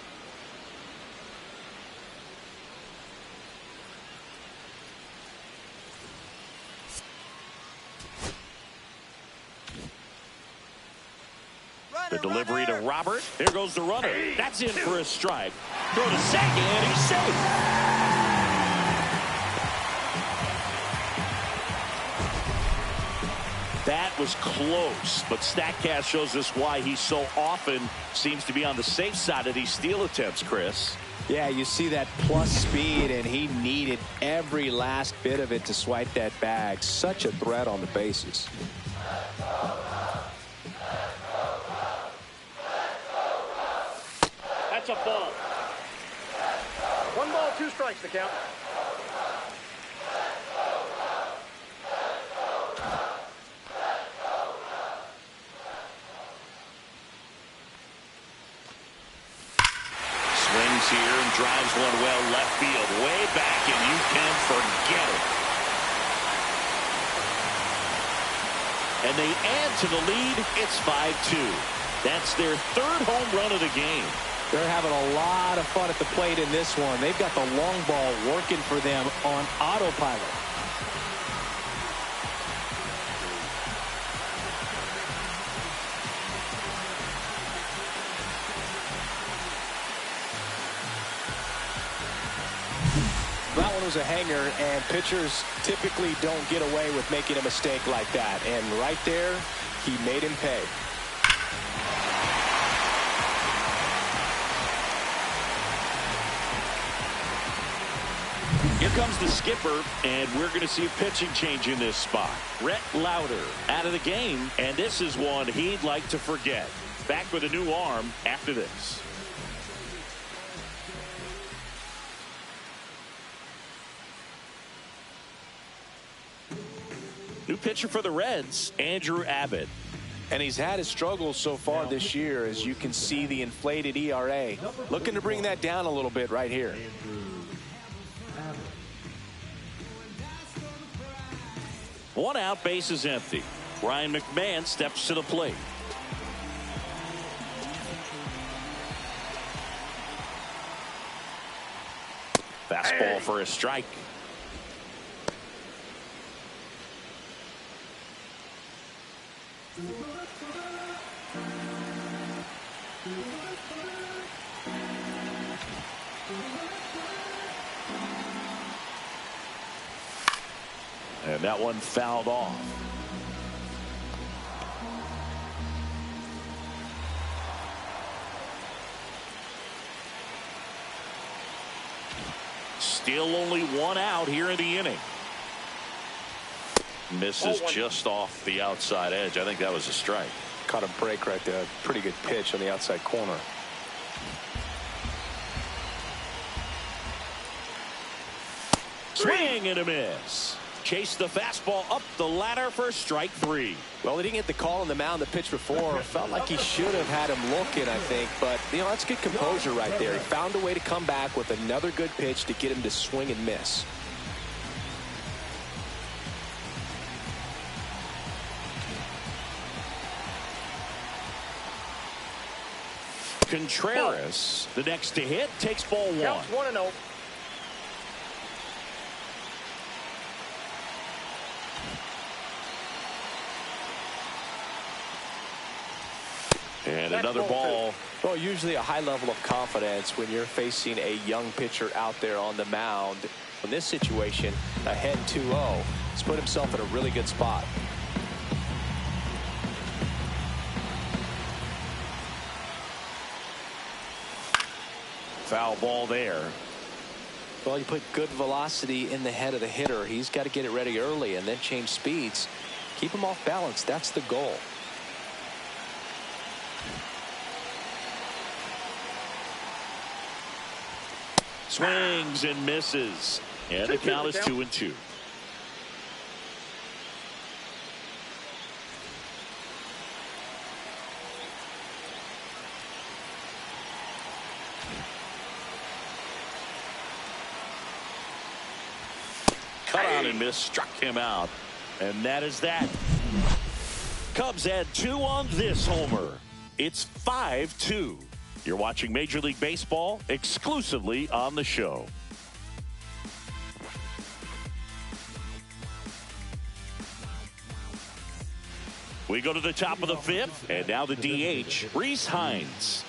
The delivery to Robert. There goes the runner. That's in for a strike. Throw to second, and he's safe. That was close, but StatCast shows us why he so often seems to be on the safe side of these steal attempts, Chris. Yeah, you see that plus speed, and he needed every last bit of it to swipe that bag. Such a threat on the bases. That's a ball. 1 ball, 2 strikes to count. Swings here and drives one well left field, way back, and you can forget it. And they add to the lead. It's 5-2. That's their third home run of the game. They're having a lot of fun at the plate in this one. They've got the long ball working for them on autopilot. That one was a hanger, and pitchers typically don't get away with making a mistake like that. And right there, he made him pay. Here comes the skipper, and we're going to see a pitching change in this spot. Rhett Lauder out of the game, and this is one he'd like to forget. Back with a new arm after this. New pitcher for the Reds, Andrew Abbott. And he's had his struggles so far this year, as you can see the inflated ERA. Looking to bring that down a little bit right here. One out, base is empty. Ryan McMahon steps to the plate. Fastball for a strike. And that one fouled off. Still only one out here in the inning. Misses just off the outside edge. I think that was a strike. Caught a break right there. Pretty good pitch on the outside corner. Swing and a miss. Chase the fastball up the ladder for strike three. Well, he didn't get the call on the mound the pitch before. Felt like he should have had him looking, I think. But, you know, that's good composure right there. He found a way to come back with another good pitch to get him to swing and miss. Contreras, the next to hit, takes ball one. Counts 1-0. And another ball. Well, usually a high level of confidence when you're facing a young pitcher out there on the mound. In this situation, ahead 2-0, he's put himself in a really good spot. Foul ball there. Well, you put good velocity in the head of the hitter. He's got to get it ready early and then change speeds. Keep him off balance. That's the goal. Swings and misses. And the count is 2-2. Cut on and miss, struck him out. And that is that. Cubs add 2 on this homer. It's 5-2. You're watching Major League Baseball exclusively on the show. We go to the top of the 5th, and now the DH, Rhys Hines.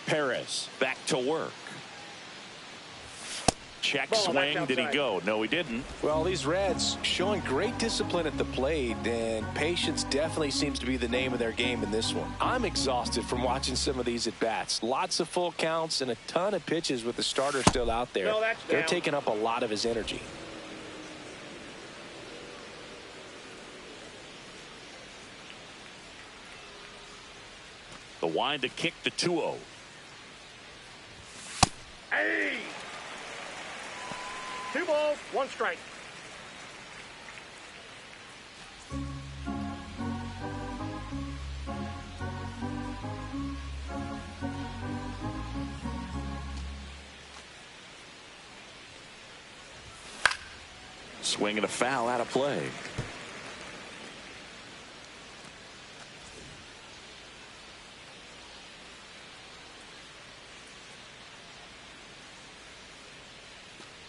Perez back to work. Check swing. Did he go? No, he didn't. Well, these Reds showing great discipline at the plate, and patience definitely seems to be the name of their game in this one. I'm exhausted from watching some of these at-bats. Lots of full counts and a ton of pitches with the starter still out there. They're taking up a lot of his energy. The wind to kick the 2-0. Hey! 2 balls, 1 strike. Swing and a foul out of play.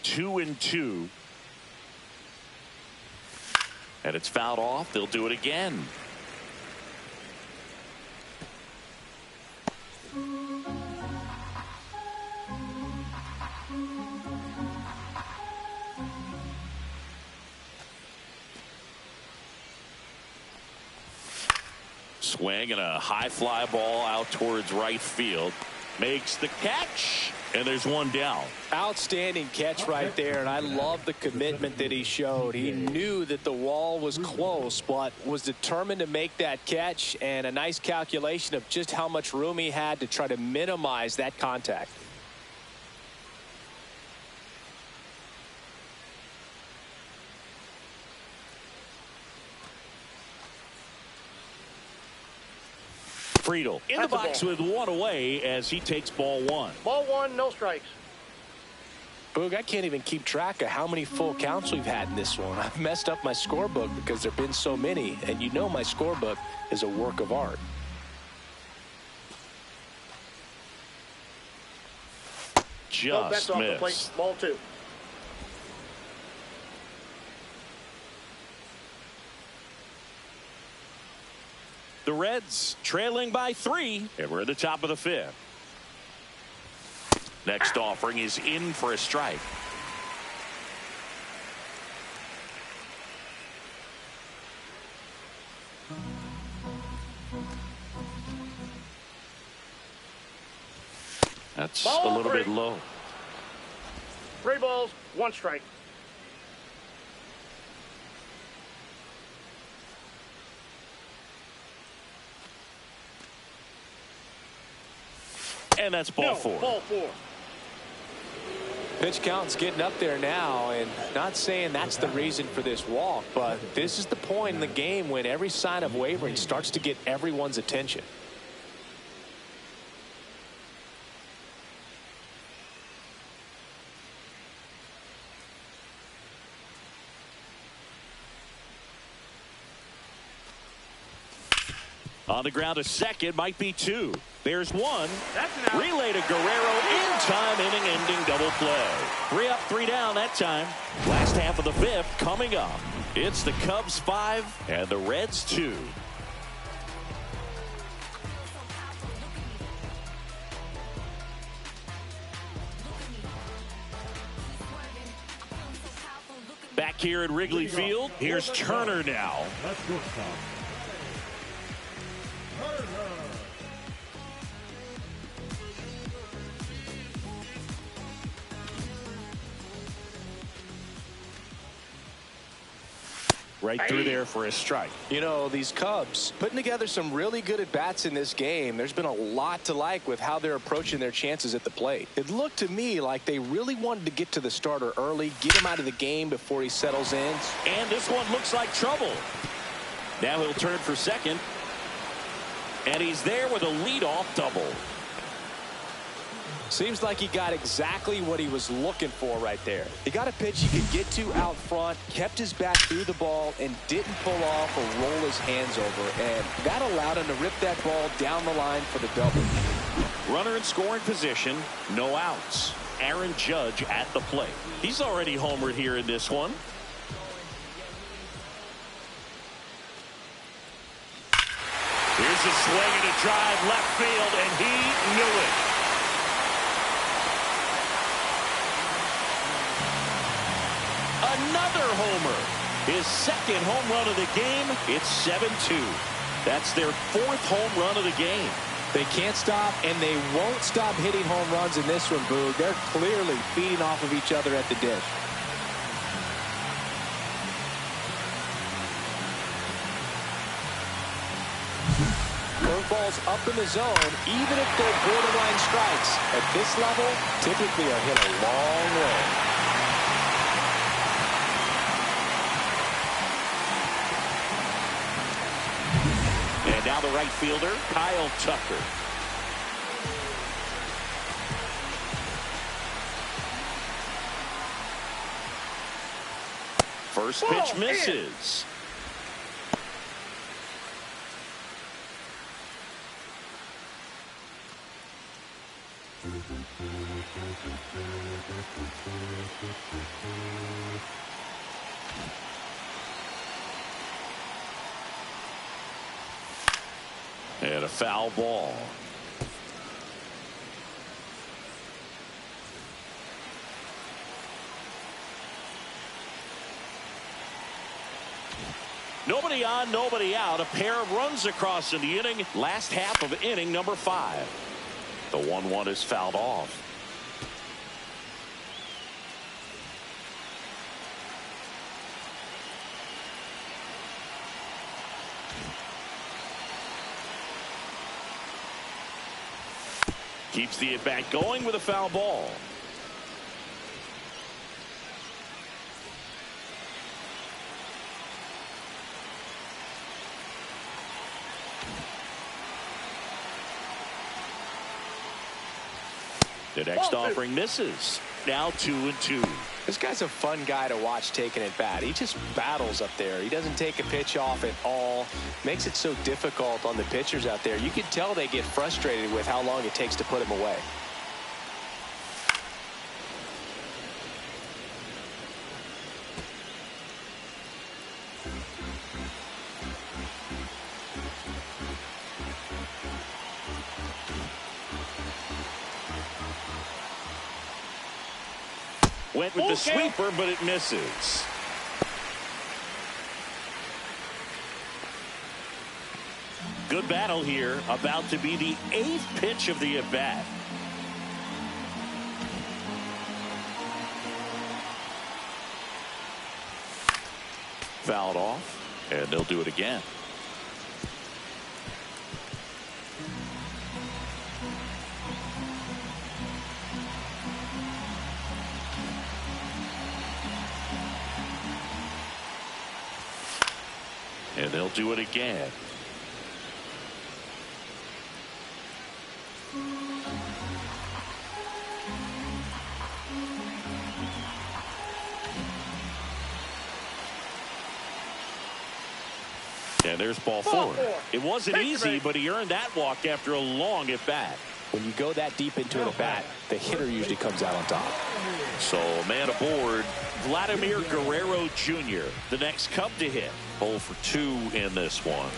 Two and two. And it's fouled off. They'll do it again. Swing and a high fly ball out towards right field. Makes the catch, and there's one down. Outstanding catch right there, and I love the commitment that he showed. He knew that the wall was close, but was determined to make that catch, and a nice calculation of just how much room he had to try to minimize that contact. Friedel in the box with one away as he takes ball one. Ball one, no strikes. Boog, I can't even keep track of how many full counts we've had in this one. I've messed up my scorebook because there have been so many, and you know my scorebook is a work of art. Just off the missed. plate. Ball two. The Reds trailing by 3, and we're at the top of the 5th. Next offering is in for a strike. That's Ball a little three. bit low. 3 balls, 1 strike. And that's ball 4. Ball 4. Pitch count's getting up there now, and not saying that's the reason for this walk, but this is the point in the game when every sign of wavering starts to get everyone's attention. On the ground to second, might be 2. There's 1. That's an out. Relay to Guerrero in time, inning-ending double play. 3 up, 3 down that time. Last half of the 5th coming up. It's the Cubs 5 and the Reds 2. Back here at Wrigley Field, here's Turner now. That's shortstop. Right through there for a strike. You know, these Cubs putting together some really good at-bats in this game. There's been a lot to like with how they're approaching their chances at the plate. It looked to me like they really wanted to get to the starter early, get him out of the game before he settles in. And this one looks like trouble. Now he'll turn for second. And he's there with a leadoff double. Seems like he got exactly what he was looking for right there. He got a pitch he could get to out front, kept his back through the ball, and didn't pull off or roll his hands over. And that allowed him to rip that ball down the line for the double. Runner in scoring position, no outs. Aaron Judge at the plate. He's already homered here in this one. Here's a swing and a drive left field, and he knew it. Another homer. His second home run of the game. It's 7-2. That's their 4th home run of the game. They can't stop, and they won't stop hitting home runs in this one, Boog. They're clearly feeding off of each other at the dish. Curveballs up in the zone, even if they're borderline strikes. At this level, typically are hit a long way. And now the right fielder, Kyle Tucker. First pitch misses. And a foul ball. Nobody on, nobody out. A pair of runs across in the inning. Last half of inning number 5. The 1-1 is fouled off. Keeps the at-bat going with a foul ball. The next offering misses. Now 2-2. This guy's a fun guy to watch taking at bat. He just battles up there. He doesn't take a pitch off at all. Makes it so difficult on the pitchers out there. You can tell they get frustrated with how long it takes to put him away. Went with the sweeper, but it misses. Good battle here. About to be the 8th pitch of the at-bat. Fouled off, and they'll do it again. And they'll do it again. And there's ball 4. It wasn't easy, but he earned that walk after a long at-bat. When you go that deep into an at-bat, the hitter usually comes out on top. So a man aboard, Vladimir Guerrero Jr., the next Cub to hit. 0 for 2 in this one.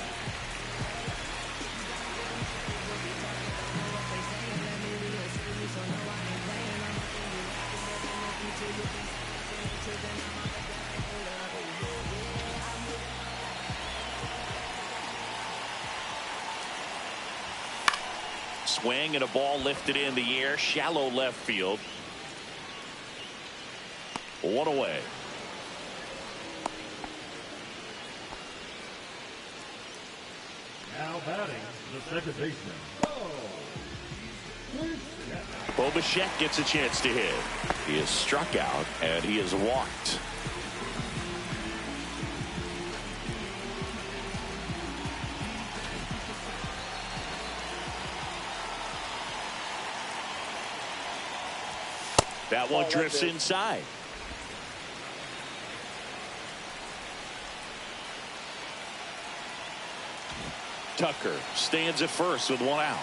Swing and a ball lifted in the air, shallow left field. 1 away. Now batting, the second baseman. Bo Bichette gets a chance to hit. He is struck out and he is walked. That one drifts inside. Tucker stands at first with 1 out.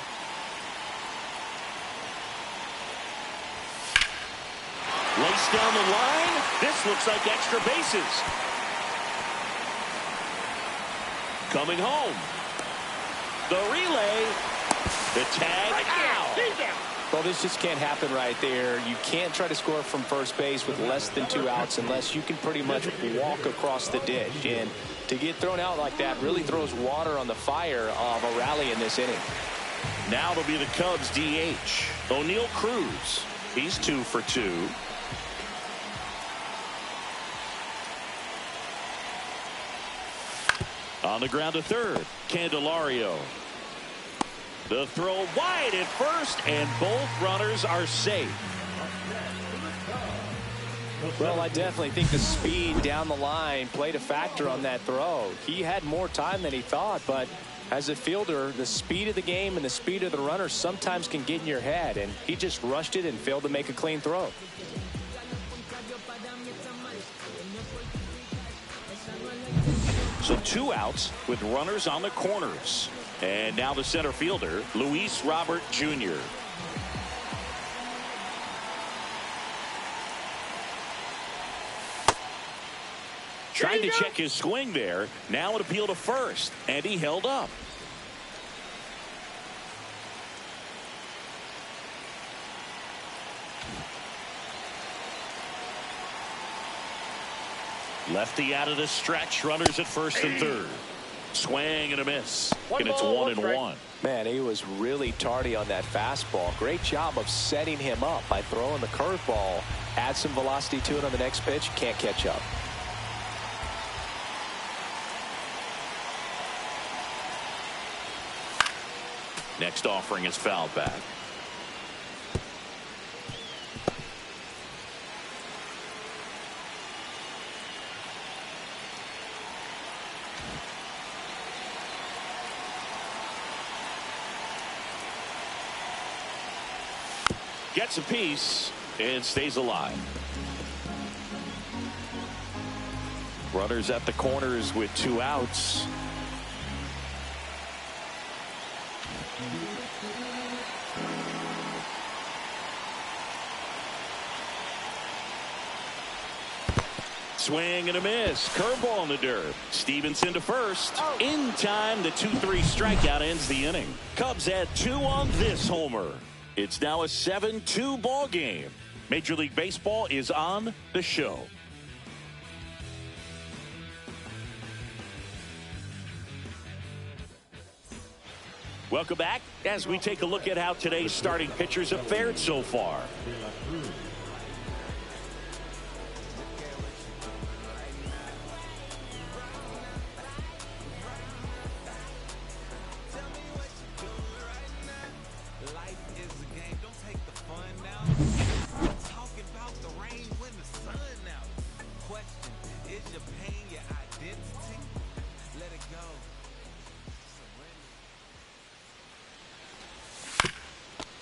Laced down the line. This looks like extra bases. Coming home. The relay. The tag out. Well, this just can't happen right there. You can't try to score from first base with less than 2 outs unless you can pretty much walk across the ditch. And to get thrown out like that really throws water on the fire of a rally in this inning. Now it'll be the Cubs DH. O'Neal Cruz. He's 2 for 2. On the ground to third, Candelario. The throw wide at first, and both runners are safe. Well, I definitely think the speed down the line played a factor on that throw. He had more time than he thought, but as a fielder, the speed of the game and the speed of the runner sometimes can get in your head, and he just rushed it and failed to make a clean throw. So 2 outs with runners on the corners. And now the center fielder, Luis Robert Jr. Tried to check his swing there. Now an appeal to first, and he held up. Lefty out of the stretch. Runners at first and third. Swing and a miss. And it's 1-1. Man, he was really tardy on that fastball. Great job of setting him up by throwing the curveball. Add some velocity to it on the next pitch. Can't catch up. Next offering is fouled back. Gets a piece and stays alive. Runners at the corners with 2 outs. Swing and a miss. Curveball in the dirt. Stevenson to first. In time, the 2-3 strikeout ends the inning. Cubs add 2 on this homer. It's now a 7-2 ball game. Major League Baseball is on the show. Welcome back as we take a look at how today's starting pitchers have fared so far.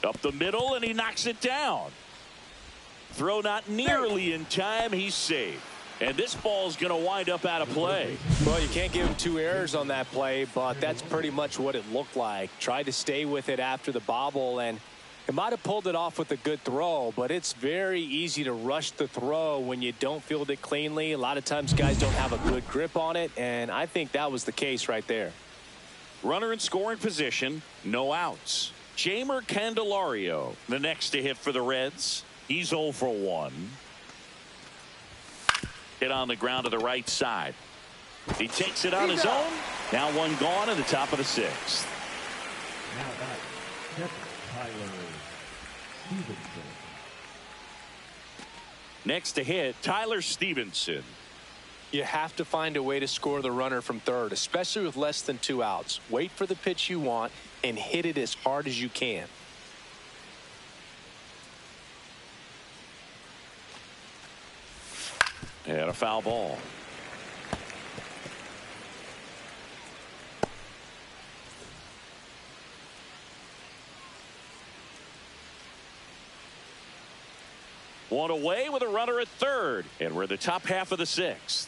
Up the middle, and he knocks it down. Throw not nearly in time. He's safe. And this ball's going to wind up out of play. Well, you can't give him 2 errors on that play, but that's pretty much what it looked like. Tried to stay with it after the bobble, and it might have pulled it off with a good throw, but it's very easy to rush the throw when you don't field it cleanly. A lot of times guys don't have a good grip on it, and I think that was the case right there. Runner in scoring position, no outs. Jamer Candelario, the next to hit for the Reds. He's 0 for 1. Hit on the ground to the right side. He takes it on his own. Now 1 gone in the top of the 6th. Now back, Tyler Stevenson. Next to hit, Tyler Stevenson. You have to find a way to score the runner from third, especially with less than 2 outs. Wait for the pitch you want and hit it as hard as you can. And a foul ball. One away with a runner at third, and we're in the top half of the 6th.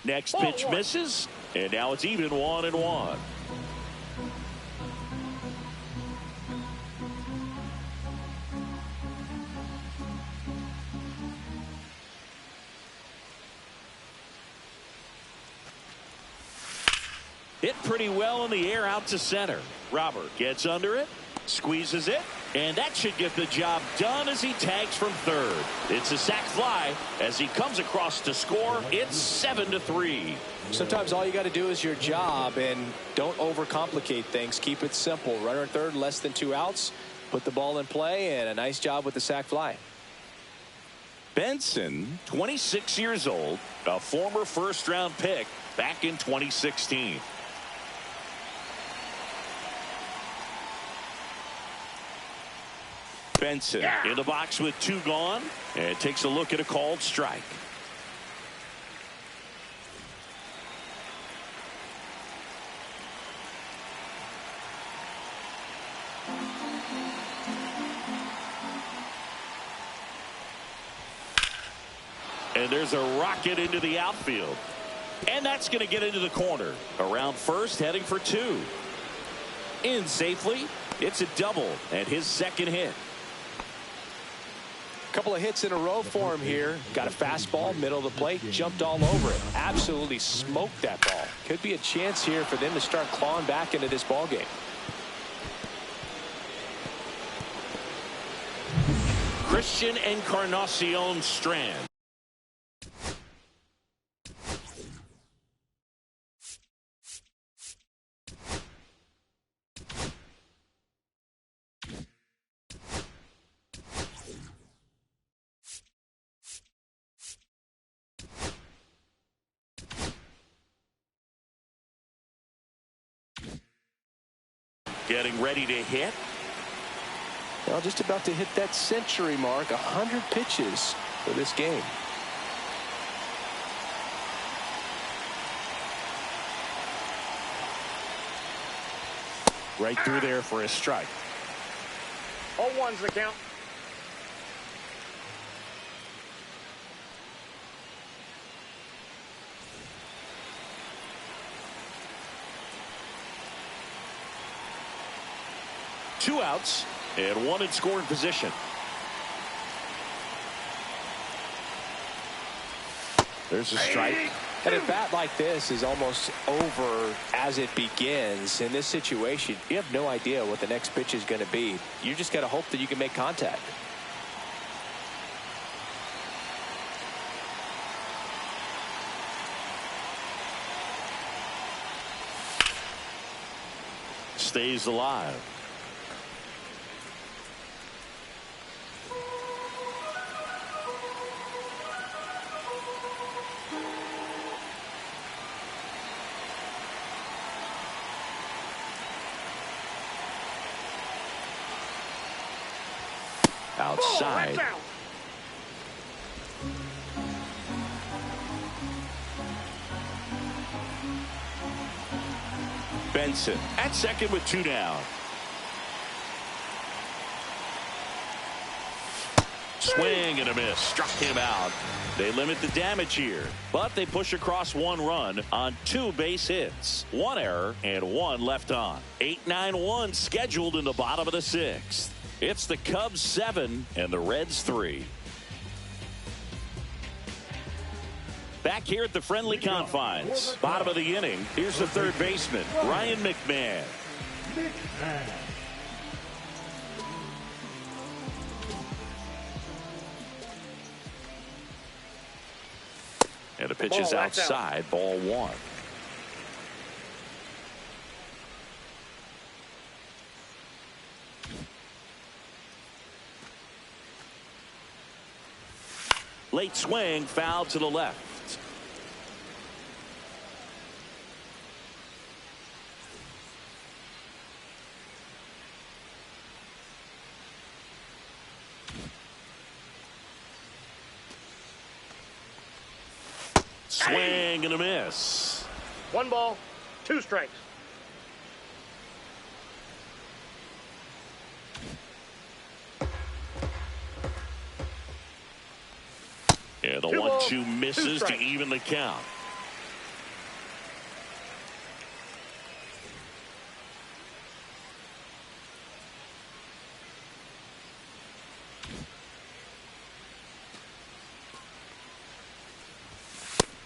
Next pitch misses, and now it's even 1-1. Hit pretty well in the air out to center. Robert gets under it, squeezes it, and that should get the job done as he tags from third. It's a sac fly as he comes across to score. It's 7-3. Sometimes all you got to do is your job and don't overcomplicate things. Keep it simple. Runner at third, less than 2 outs. Put the ball in play, and a nice job with the sac fly. Benson, 26 years old, a former first-round pick back in 2016. Benson in the box with 2 gone, and takes a look at a called strike. And there's a rocket into the outfield. And that's going to get into the corner. Around first, heading for 2. In safely. It's a double and his second hit. Couple of hits in a row for him here. Got a fastball, middle of the plate, jumped all over it. Absolutely smoked that ball. Could be a chance here for them to start clawing back into this ball game. Christian Encarnacion Strand. Getting ready to hit. Well, just about to hit that century mark. 100 pitches for this game. Right through there for a strike. 0-1's the count. Two outs and one in scoring position. There's a strike. And a bat like this is almost over as it begins. In this situation, you have no idea what the next pitch is going to be. You just got to hope that you can make contact. Stays alive. Outside. Out. Benson at second with 2 down. Swing and a miss. Struck him out. They limit the damage here, but they push across 1 run on 2 base hits. 1 error and 1 left on. 8-9-1 scheduled in the bottom of the 6th. It's the Cubs 7 and the Reds 3. Back here at the friendly confines. Bottom of the inning. Here's the third baseman, Ryan McMahon. And the pitch is outside, ball 1. Late swing, foul to the left. Swing and a miss. 1 ball, 2 strikes. And the 1-2 misses to even the count.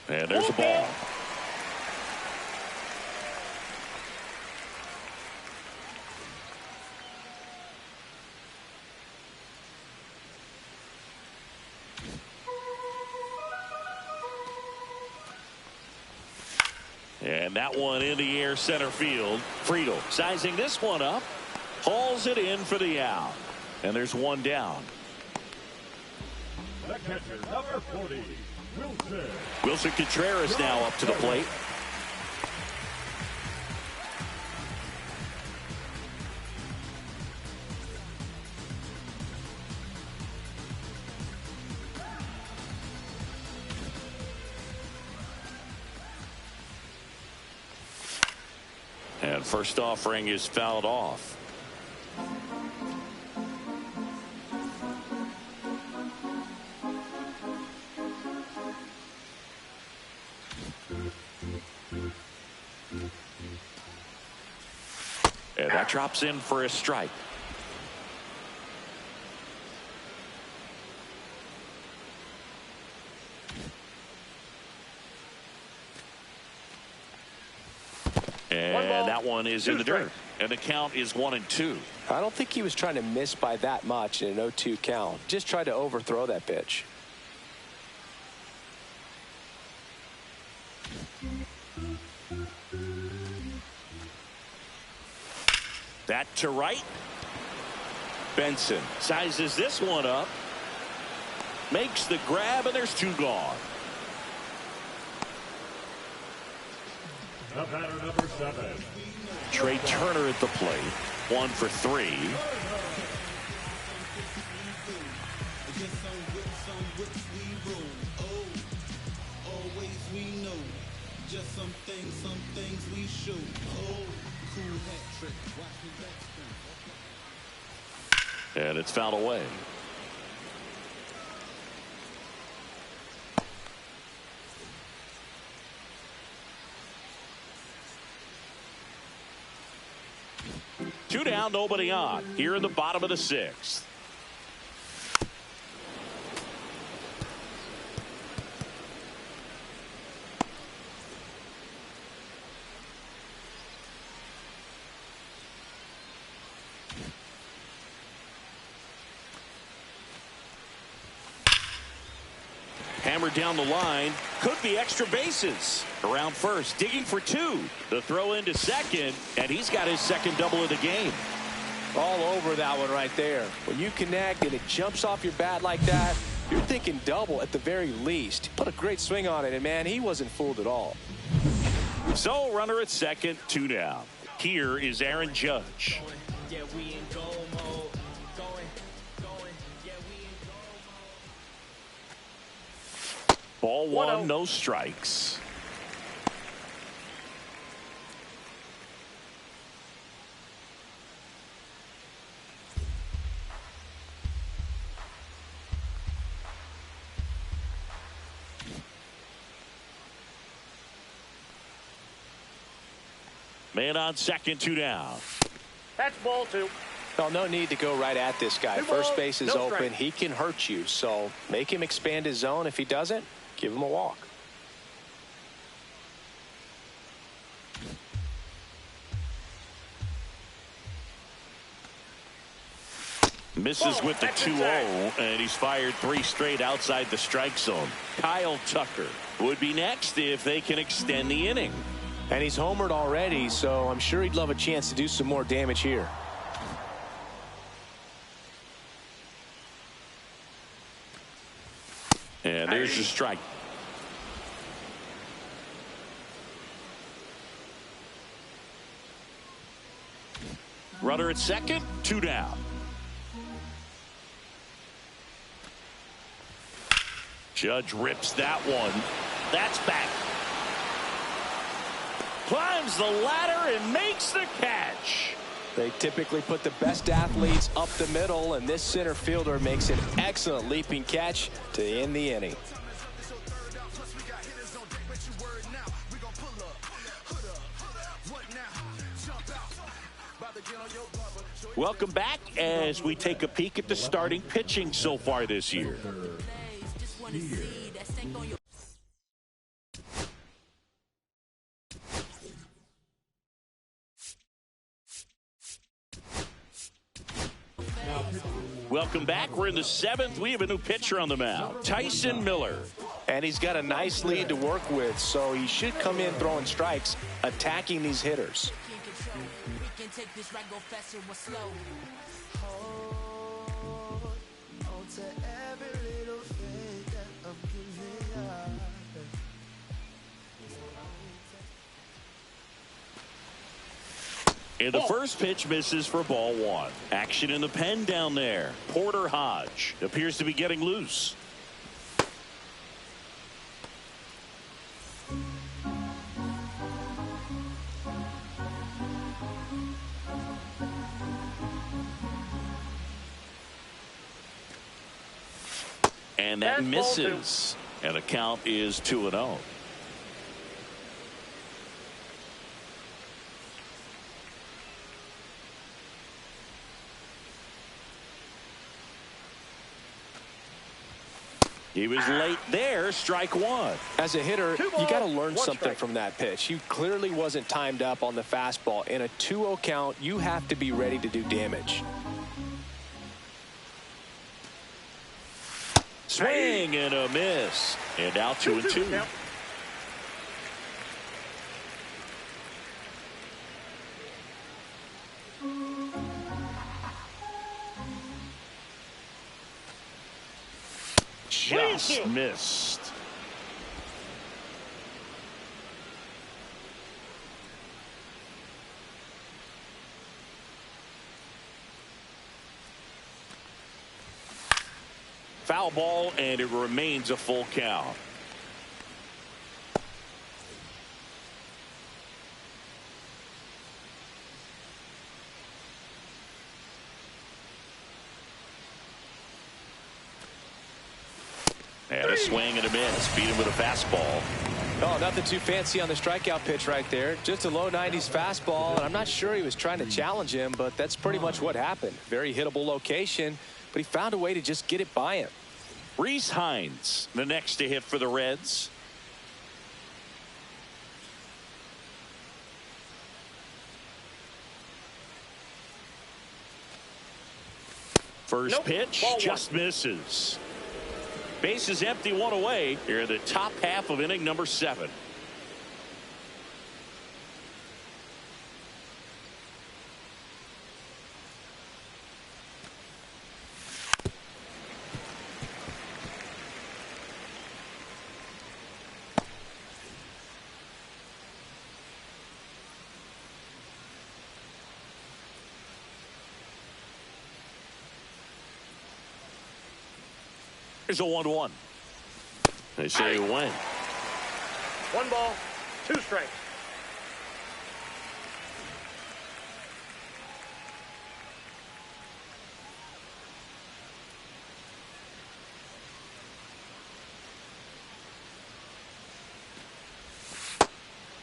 And there's a ball. And that one in the air center field. Friedel sizing this one up. Hauls it in for the out. And there's 1 down. The catcher, number 40, Wilson. Wilson Contreras now up to the plate. And first offering is fouled off. That drops in for a strike. And that one is in the dirt. And the count is 1-2. I don't think he was trying to miss by that much in an 0-2 count. Just tried to overthrow that pitch. That to right. Benson sizes this one up. Makes the grab, and there's 2 gone. The batter, number 7. Trey Turner at the plate. 1 for 3. And it's fouled away. Two down, nobody on. Here in the bottom of the 6th. Hammered down the line. Could be extra bases. Around first, digging for 2. The throw into second, and he's got his second double of the game. All over that one right there. When you connect and it jumps off your bat like that, you're thinking double at the very least. Put a great swing on it, and man, he wasn't fooled at all. So runner at second, 2 down. Here is Aaron Judge. Ball 1, no strikes. Man on second, 2 down. That's ball 2. Well, no need to go right at this guy. First base is open. Strike. He can hurt you. So make him expand his zone. If he doesn't, give him a walk. Misses with the 2-0, and he's fired 3 straight outside the strike zone. Kyle Tucker would be next if they can extend the inning. And he's homered already, so I'm sure he'd love a chance to do some more damage here. And there's the strike. Runner at second, 2 down. Judge rips that one. That's back. Climbs the ladder and makes the catch. They typically put the best athletes up the middle, and this center fielder makes an excellent leaping catch to end the inning. Welcome back as we take a peek at the starting pitching so far this year. Welcome back. We're in the 7th. We have a new pitcher on the mound, Tyson Miller. And he's got a nice lead to work with, so he should come in throwing strikes, attacking these hitters. And the first pitch misses for ball 1. Action in the pen down there. Porter Hodge appears to be getting loose. And that misses. And the count is 2-0. He was late there. Strike one. As a hitter, you got to learn something from that pitch. He clearly wasn't timed up on the fastball. In a 2-0 count, you have to be ready to do damage. Swing and a miss. And now 2-2. Just missed. Foul ball, and it remains a full count. And a swing and a miss. Beat him with a fastball. Oh, nothing too fancy on the strikeout pitch right there. Just a low 90s fastball, and I'm not sure he was trying to challenge him, but that's pretty much what happened. Very hittable location, but he found a way to just get it by him. Reese Hines, the next to hit for the Reds. First pitch just misses. Base is empty, one away. Here in the top half of inning number 7. Here's a 1-1. They say when. 1 ball, 2 strikes.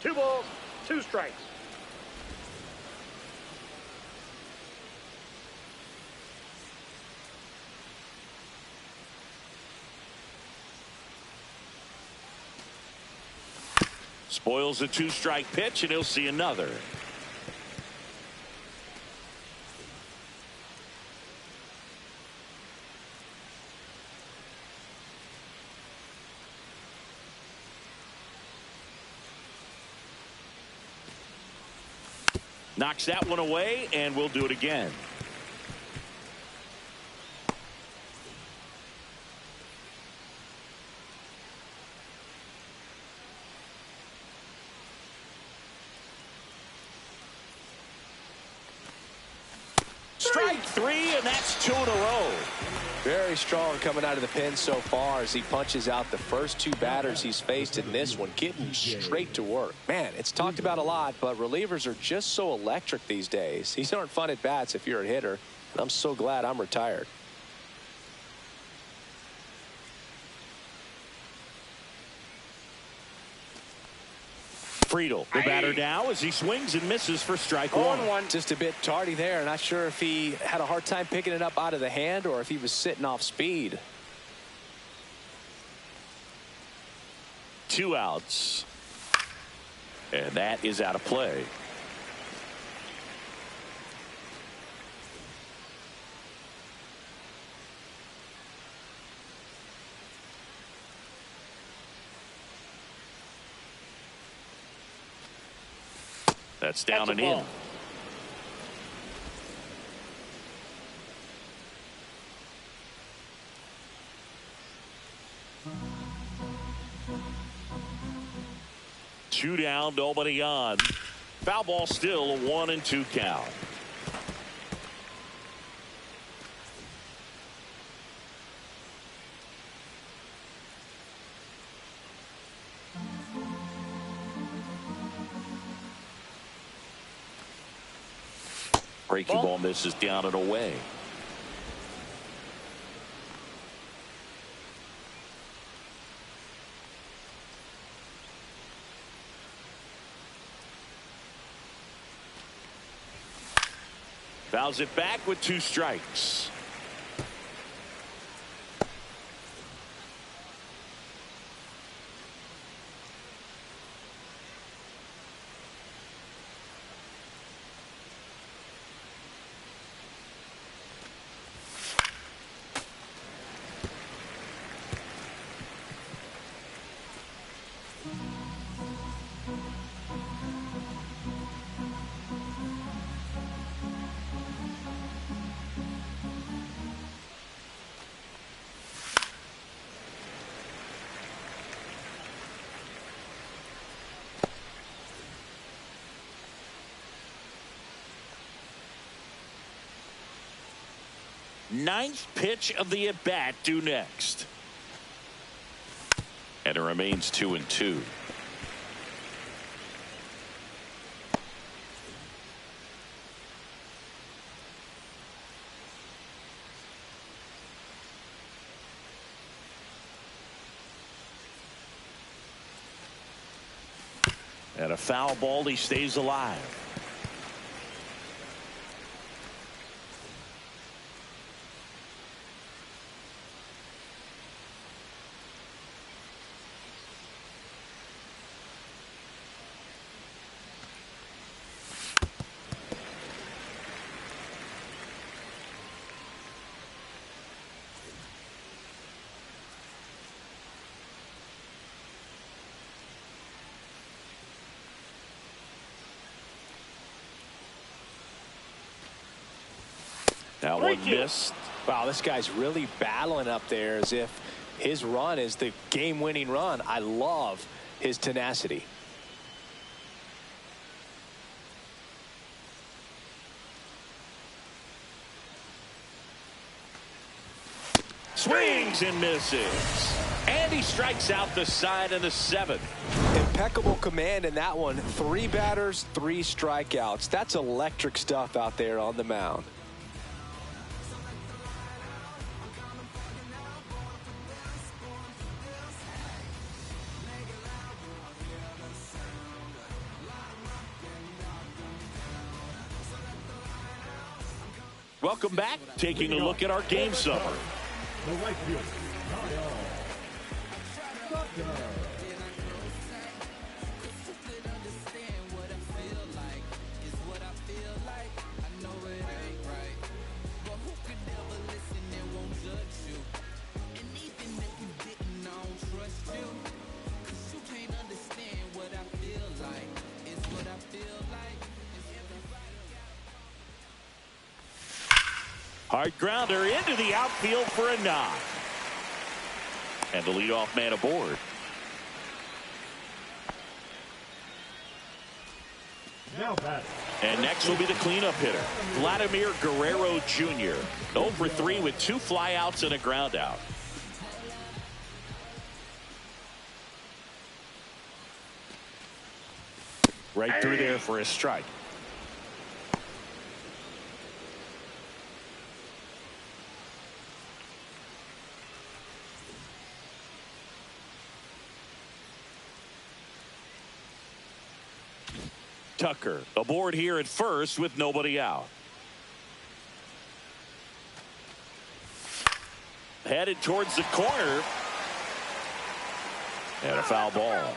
Two balls, 2 strikes. Spoils a 2-strike pitch, and he'll see another. Knocks that one away, and we'll do it again. Strike 3, and that's 2 in a row. Very strong coming out of the pen so far as he punches out the first 2 batters he's faced in this one, getting straight to work. Man, it's talked about a lot, but relievers are just so electric these days. These aren't fun at bats if you're a hitter, and I'm so glad I'm retired. Friedel, the batter now, as he swings and misses for strike 1. Just a bit tardy there. Not sure if he had a hard time picking it up out of the hand or if he was sitting off speed. 2 outs. And that is out of play. That's down and in. Two down, nobody on. Foul ball still, a 1-2 count. Breaking ball misses down and away. Fouls it back with 2 strikes. Ninth pitch of the at-bat due next. And it remains 2-2. And a foul ball. He stays alive. Now one missed. Wow, this guy's really battling up there as if his run is the game-winning run. I love his tenacity. Swings and misses. And he strikes out the side in the 7th. Impeccable command in that one. 3 batters, 3 strikeouts. That's electric stuff out there on the mound. Welcome back. Taking a look at our game summary. The right fielder, Kyle Tucker. Hard grounder into the outfield for a knock. And the leadoff man aboard. Now batting. And next will be the cleanup hitter, Vladimir Guerrero Jr. 0 for 3 with 2 flyouts and a ground out. Right through there for a strike. Tucker aboard here at first with nobody out. Headed towards the corner. And a foul ball.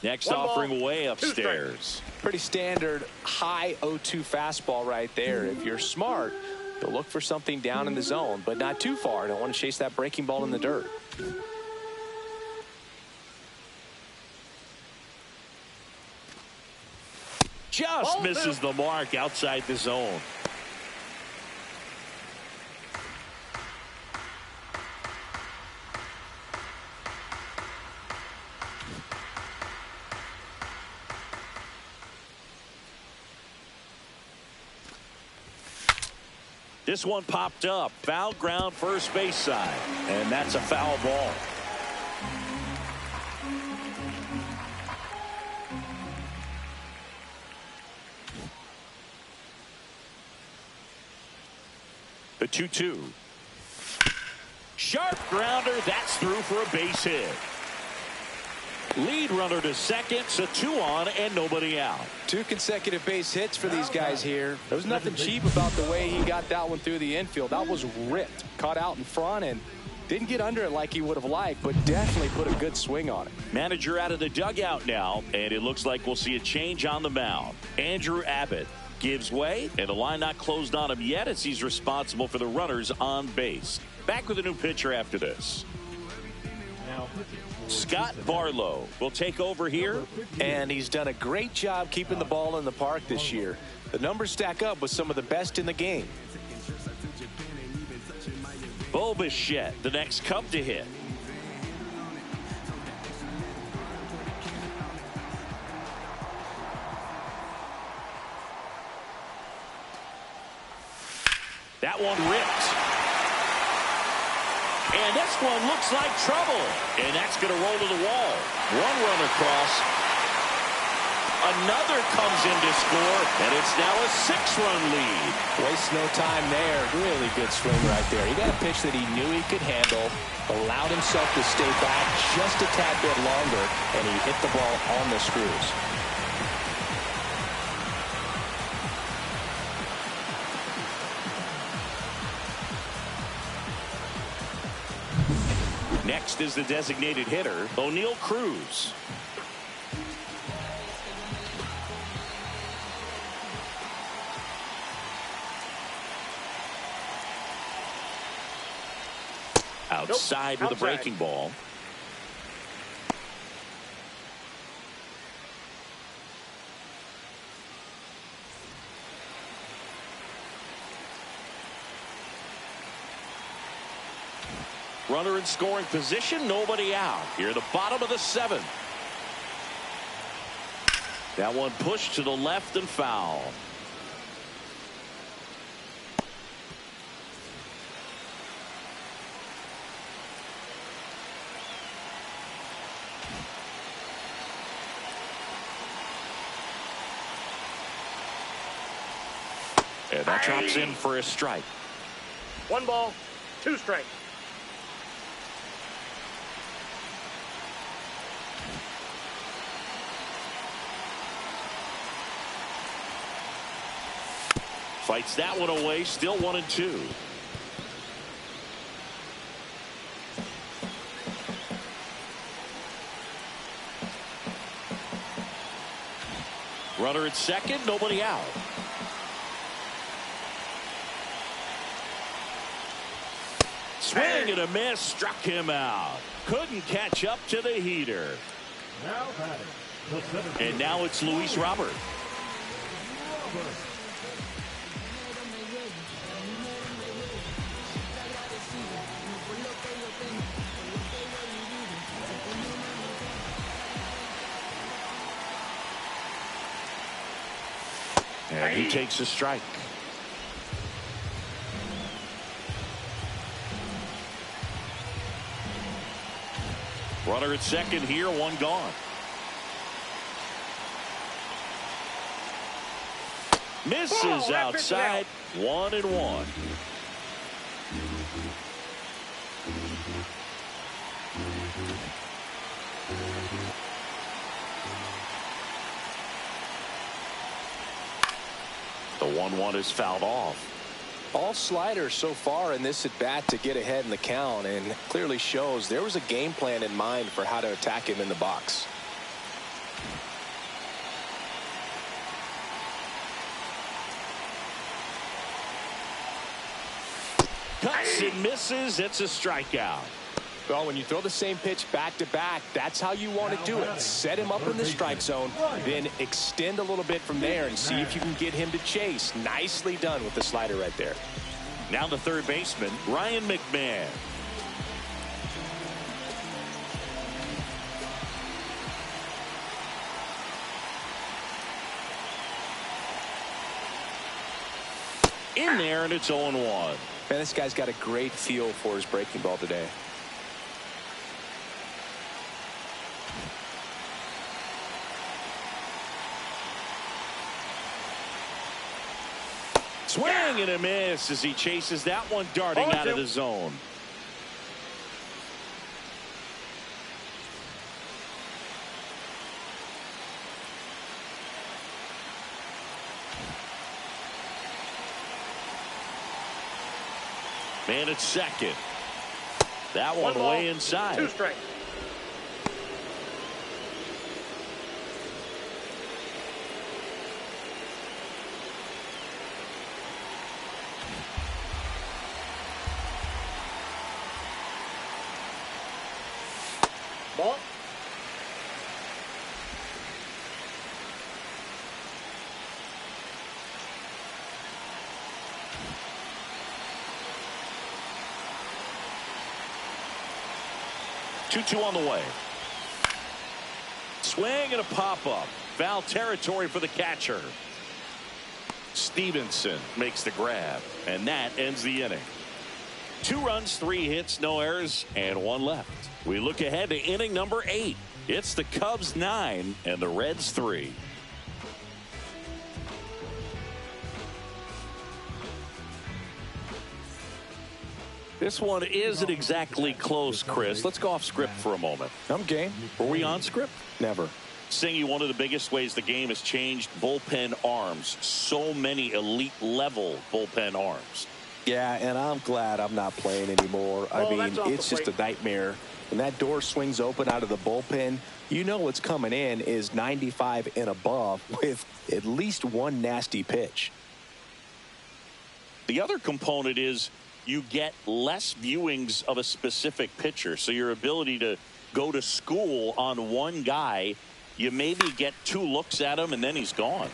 Next offering way upstairs. Pretty standard high 0-2 fastball right there. If you're smart, you'll look for something down in the zone, but not too far. Don't want to chase that breaking ball in the dirt. Just misses the mark outside the zone. This one popped up. Foul ground first base side. And that's a foul ball. The 2-2. Sharp grounder. That's through for a base hit. Lead runner to second, so 2 on and nobody out. 2 consecutive base hits for these guys here. There was nothing cheap about the way he got that one through the infield. That was ripped. Caught out in front and didn't get under it like he would have liked, but definitely put a good swing on it. Manager out of the dugout now, and it looks like we'll see a change on the mound. Andrew Abbott gives way, and the line not closed on him yet as he's responsible for the runners on base. Back with a new pitcher after this. Scott Barlow will take over here. And he's done a great job keeping the ball in the park this year. The numbers stack up with some of the best in the game. Bo Bichette, the next Cub to hit. That one ripped. And this one looks like trouble. And that's going to roll to the wall. One run across. Another comes in to score. And it's now a 6-run lead. Waste no time there. Really good swing right there. He got a pitch that he knew he could handle. Allowed himself to stay back just a tad bit longer. And he hit the ball on the screws. Next is the designated hitter, O'Neal Cruz. Outside with a breaking ball. Runner in scoring position, nobody out. Here at the bottom of the 7th. That one pushed to the left and foul. And that drops in for a strike. 1 ball, 2 strikes. Fights that one away, still 1-2. Runner at second, nobody out. Swing and a miss, struck him out. Couldn't catch up to the heater. And now it's Luis Robert. And he takes a strike. Runner at second here, 1 gone. Misses outside, 1-1. The 1-1 is fouled off. All sliders so far in this at bat to get ahead in the count, and clearly shows there was a game plan in mind for how to attack him in the box. Cuts and misses. It's a strikeout. Well, when you throw the same pitch back to back, that's how you want to do it. Set him up in the strike zone, then extend a little bit from there and see if you can get him to chase. Nicely done with the slider right there. Now the third baseman, Ryan McMahon. In there, and it's 0-1. Man, this guy's got a great feel for his breaking ball today. Swing and a miss as he chases that one darting out of the zone. Man at second. That one way inside. 2 strikes. Ball. 2-2 on the way. Swing and a pop-up. Foul territory for the catcher. Stevenson makes the grab, and that ends the inning. 2 runs, 3 hits, no errors, and 1 left. We look ahead to inning number 8. It's the Cubs 9 and the Reds 3. This one isn't exactly close, Chris. Let's go off script for a moment. I'm game. Were we on script? Never. Singy, one of the biggest ways the game has changed, bullpen arms. So many elite level bullpen arms. Yeah, and I'm glad I'm not playing anymore. I mean, it's just a nightmare. When that door swings open out of the bullpen, you know what's coming in is 95 and above with at least one nasty pitch. The other component is you get less viewings of a specific pitcher. So your ability to go to school on one guy, you maybe get 2 looks at him and then he's gone.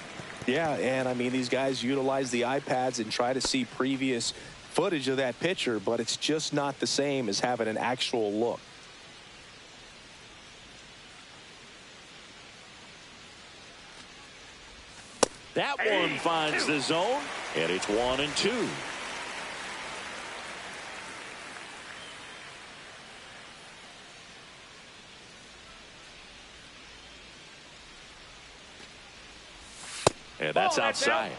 Yeah, and I mean, these guys utilize the iPads and try to see previous footage of that pitcher, but it's just not the same as having an actual look. That one finds the zone, and it's 1-2. And that's outside.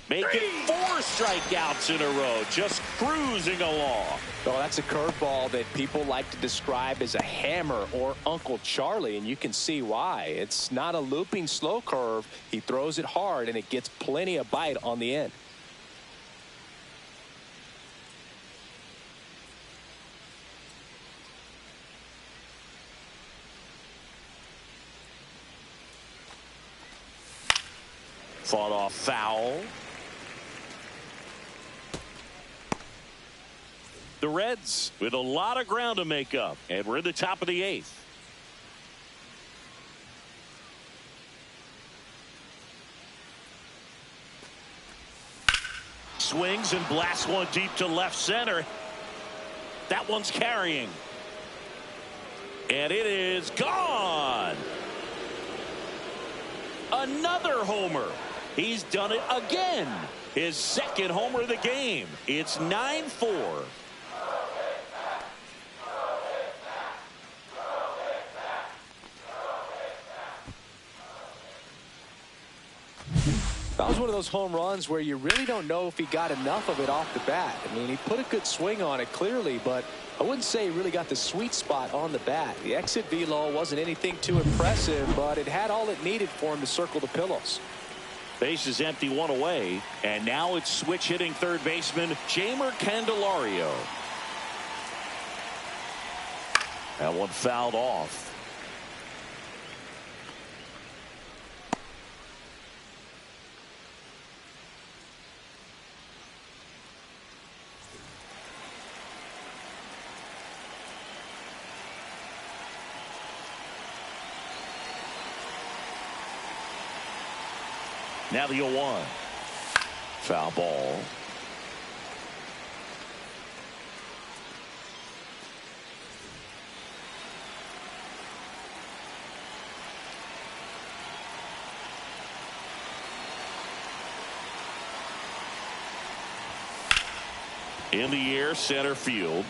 Making 4 strikeouts in a row, just cruising along. Oh, that's a curveball that people like to describe as a hammer or Uncle Charlie, and you can see why. It's not a looping slow curve. He throws it hard, and it gets plenty of bite on the end. Fought off foul. The Reds with a lot of ground to make up, and we're in the top of the 8th. Swings and blasts one deep to left center. That one's carrying. And it is gone. Another homer. He's done it again. His second homer of the game. It's 9-4. That was one of those home runs where you really don't know if he got enough of it off the bat. I mean, he put a good swing on it clearly, but I wouldn't say he really got the sweet spot on the bat. The exit velo wasn't anything too impressive, but it had all it needed for him to circle the pillows. Base is empty, 1 away, and now it's switch hitting third baseman Jeimer Candelario. That one fouled off. Now the 0-1. Foul ball. In the air, center field.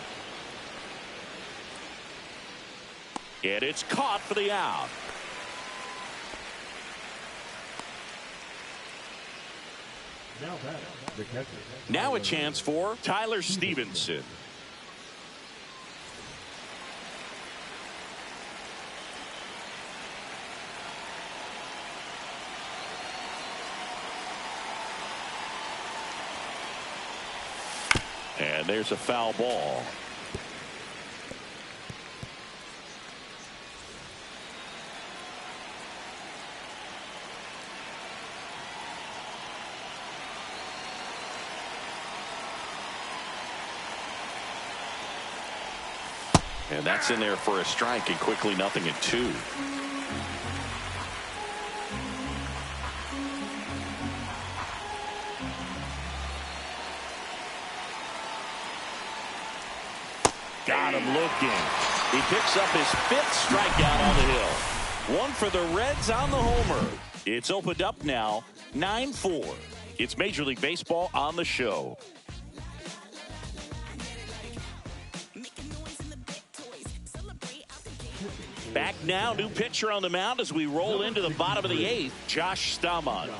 And it's caught for the out. Now a chance for Tyler Stevenson. And there's a foul ball. And that's in there for a strike, and quickly 0-2. Got him looking. He picks up his 5th strikeout on the hill. One for the Reds on the homer. It's opened up now, 9-4. It's Major League Baseball on the show. Back now, new pitcher on the mound as we roll into the bottom of the 8th, Josh Staumont.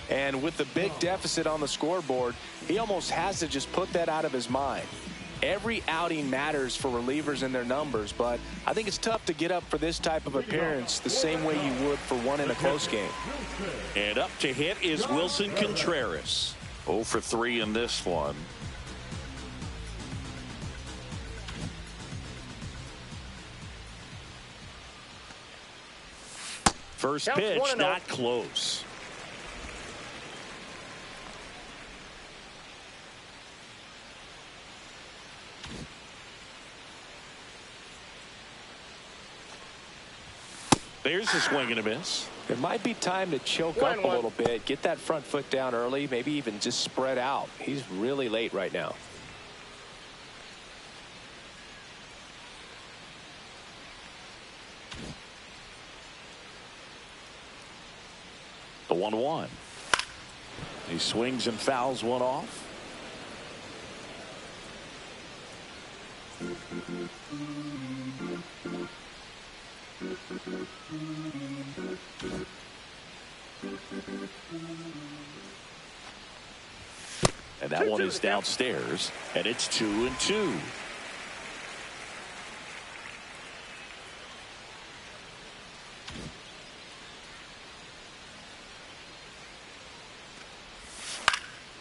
And with the big deficit on the scoreboard, he almost has to just put that out of his mind. Every outing matters for relievers and their numbers, but I think it's tough to get up for this type of appearance the same way you would for one in a close game. And up to hit is Wilson Contreras. 0 for 3 in this one. First pitch, not close. There's a swing and a miss. It might be time to choke up a little bit, get that front foot down early, maybe even just spread out. He's really late right now. The 1-1. He swings and fouls one off. And that one is downstairs, and it's 2-2.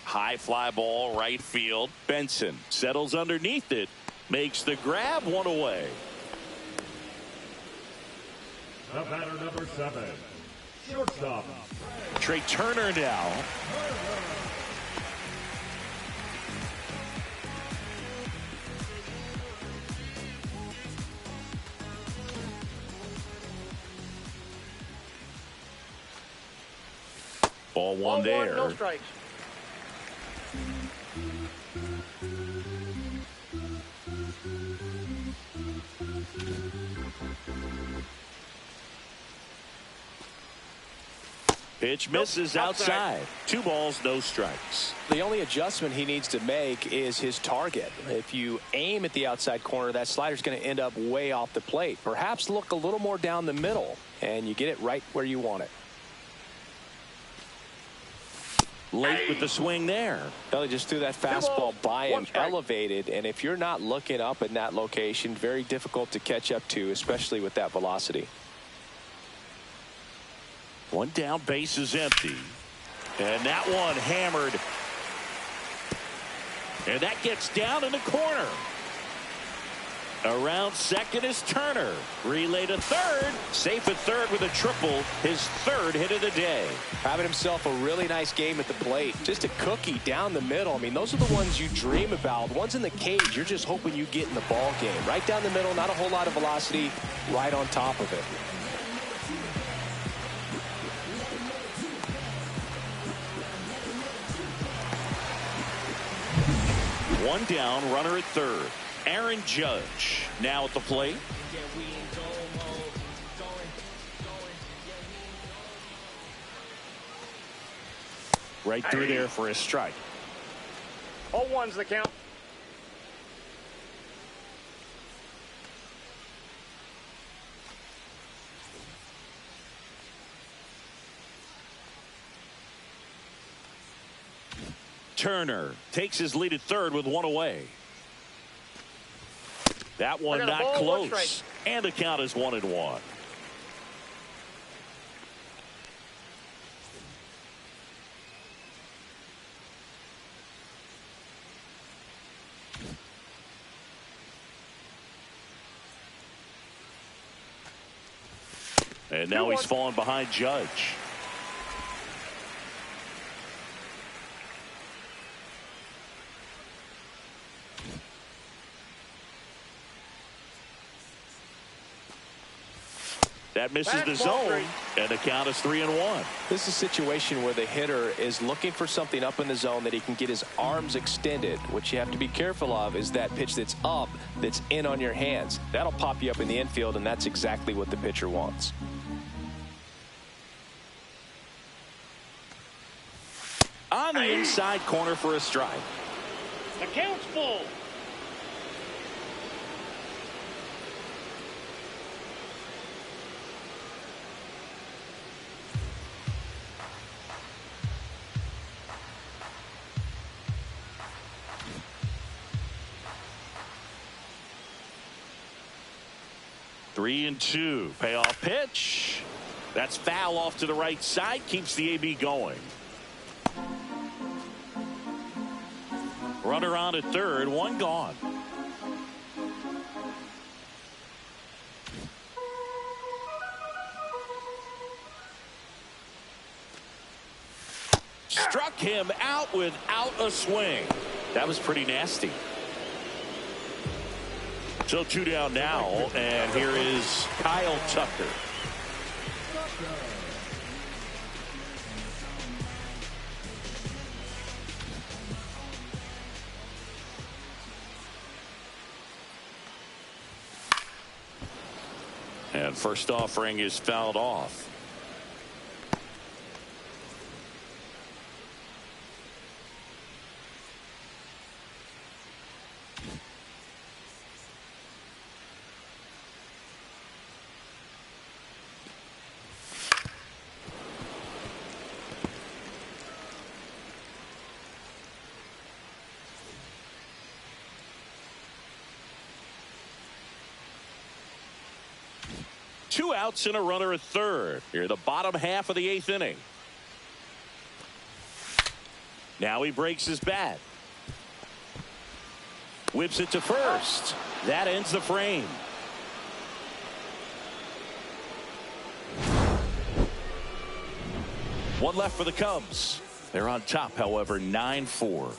High fly ball, right field. Benson settles underneath it, makes the grab, one away. The batter, number 7, shortstop. Trey Turner now. Ball one there. No strikes. Pitch misses outside. 2 balls, no strikes. The only adjustment he needs to make is his target. If you aim at the outside corner, that slider's going to end up way off the plate. Perhaps look a little more down the middle, and you get it right where you want it. Late with the swing there. Belly just threw that fastball by him, elevated, and if you're not looking up in that location, very difficult to catch up to, especially with that velocity. One down, base is empty. And that one hammered. And that gets down in the corner. Around second is Turner. Relay to third. Safe at third with a triple. His 3rd hit of the day. Having himself a really nice game at the plate. Just a cookie down the middle. I mean, those are the ones you dream about. Ones in the cage, you're just hoping you get in the ball game. Right down the middle, not a whole lot of velocity. Right on top of it. One down, runner at third. Aaron Judge now at the plate. Right through there for a strike. 0-1's the count. Turner takes his lead at third with 1 away. That one not close. And the count is 1-1. And now he's fallen behind Judge. That misses the zone, and the count is 3-1. This is a situation where the hitter is looking for something up in the zone that he can get his arms extended. What you have to be careful of is that pitch that's up, that's in on your hands. That'll pop you up in the infield, and that's exactly what the pitcher wants. On the inside corner for a strike. The count's full. Three and two. Payoff pitch. That's foul off to the right side. Keeps the AB going. Runner on at third. One gone. Struck him out without a swing. That was pretty nasty. So 2 down now, and here is Kyle Tucker. And first offering is fouled off. Two outs and a runner at third. Here the bottom half of the 8th inning. Now he breaks his bat. Whips it to first. That ends the frame. One left for the Cubs. They're on top, however, 9-4.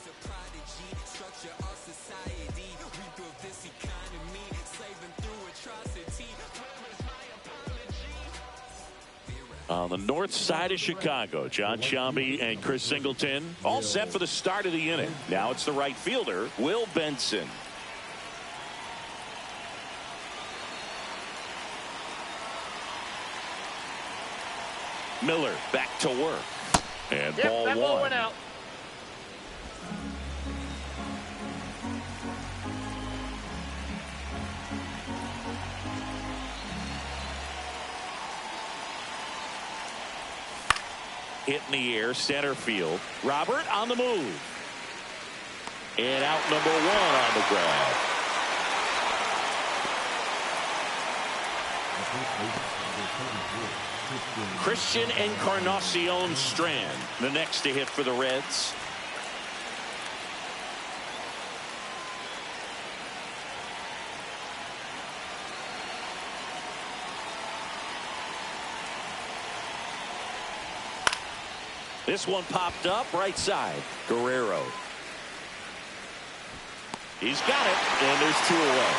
On the north side of Chicago, John Sciambi and Chris Singleton all set for the start of the inning. Now it's the right fielder, Will Benson. Miller back to work. And ball that one. ball went out. Hit in the air, center field. Robert on the move. And out number one on the grab. Christian Encarnacion Strand, the next to hit for the Reds. This one popped up right side. Guerrero. He's got it, and there's 2 away.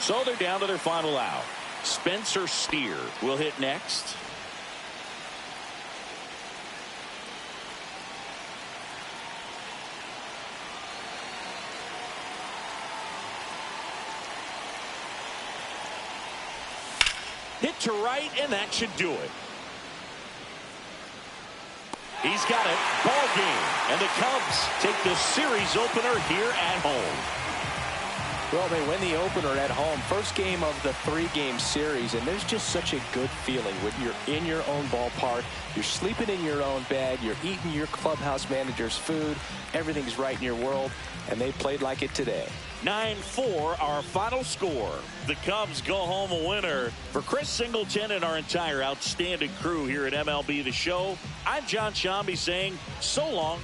So they're down to their final out. Spencer Steer will hit next. Hit to right, and that should do it. He's got it. Ball game. And the Cubs take the series opener here at home. Well, they win the opener at home. First game of the 3-game series, and there's just such a good feeling when you're in your own ballpark. You're sleeping in your own bed. You're eating your clubhouse manager's food. Everything's right in your world, and they played like it today. 9-4, our final score. The Cubs go home a winner. For Chris Singleton and our entire outstanding crew here at MLB The Show, I'm John Sciambi saying so long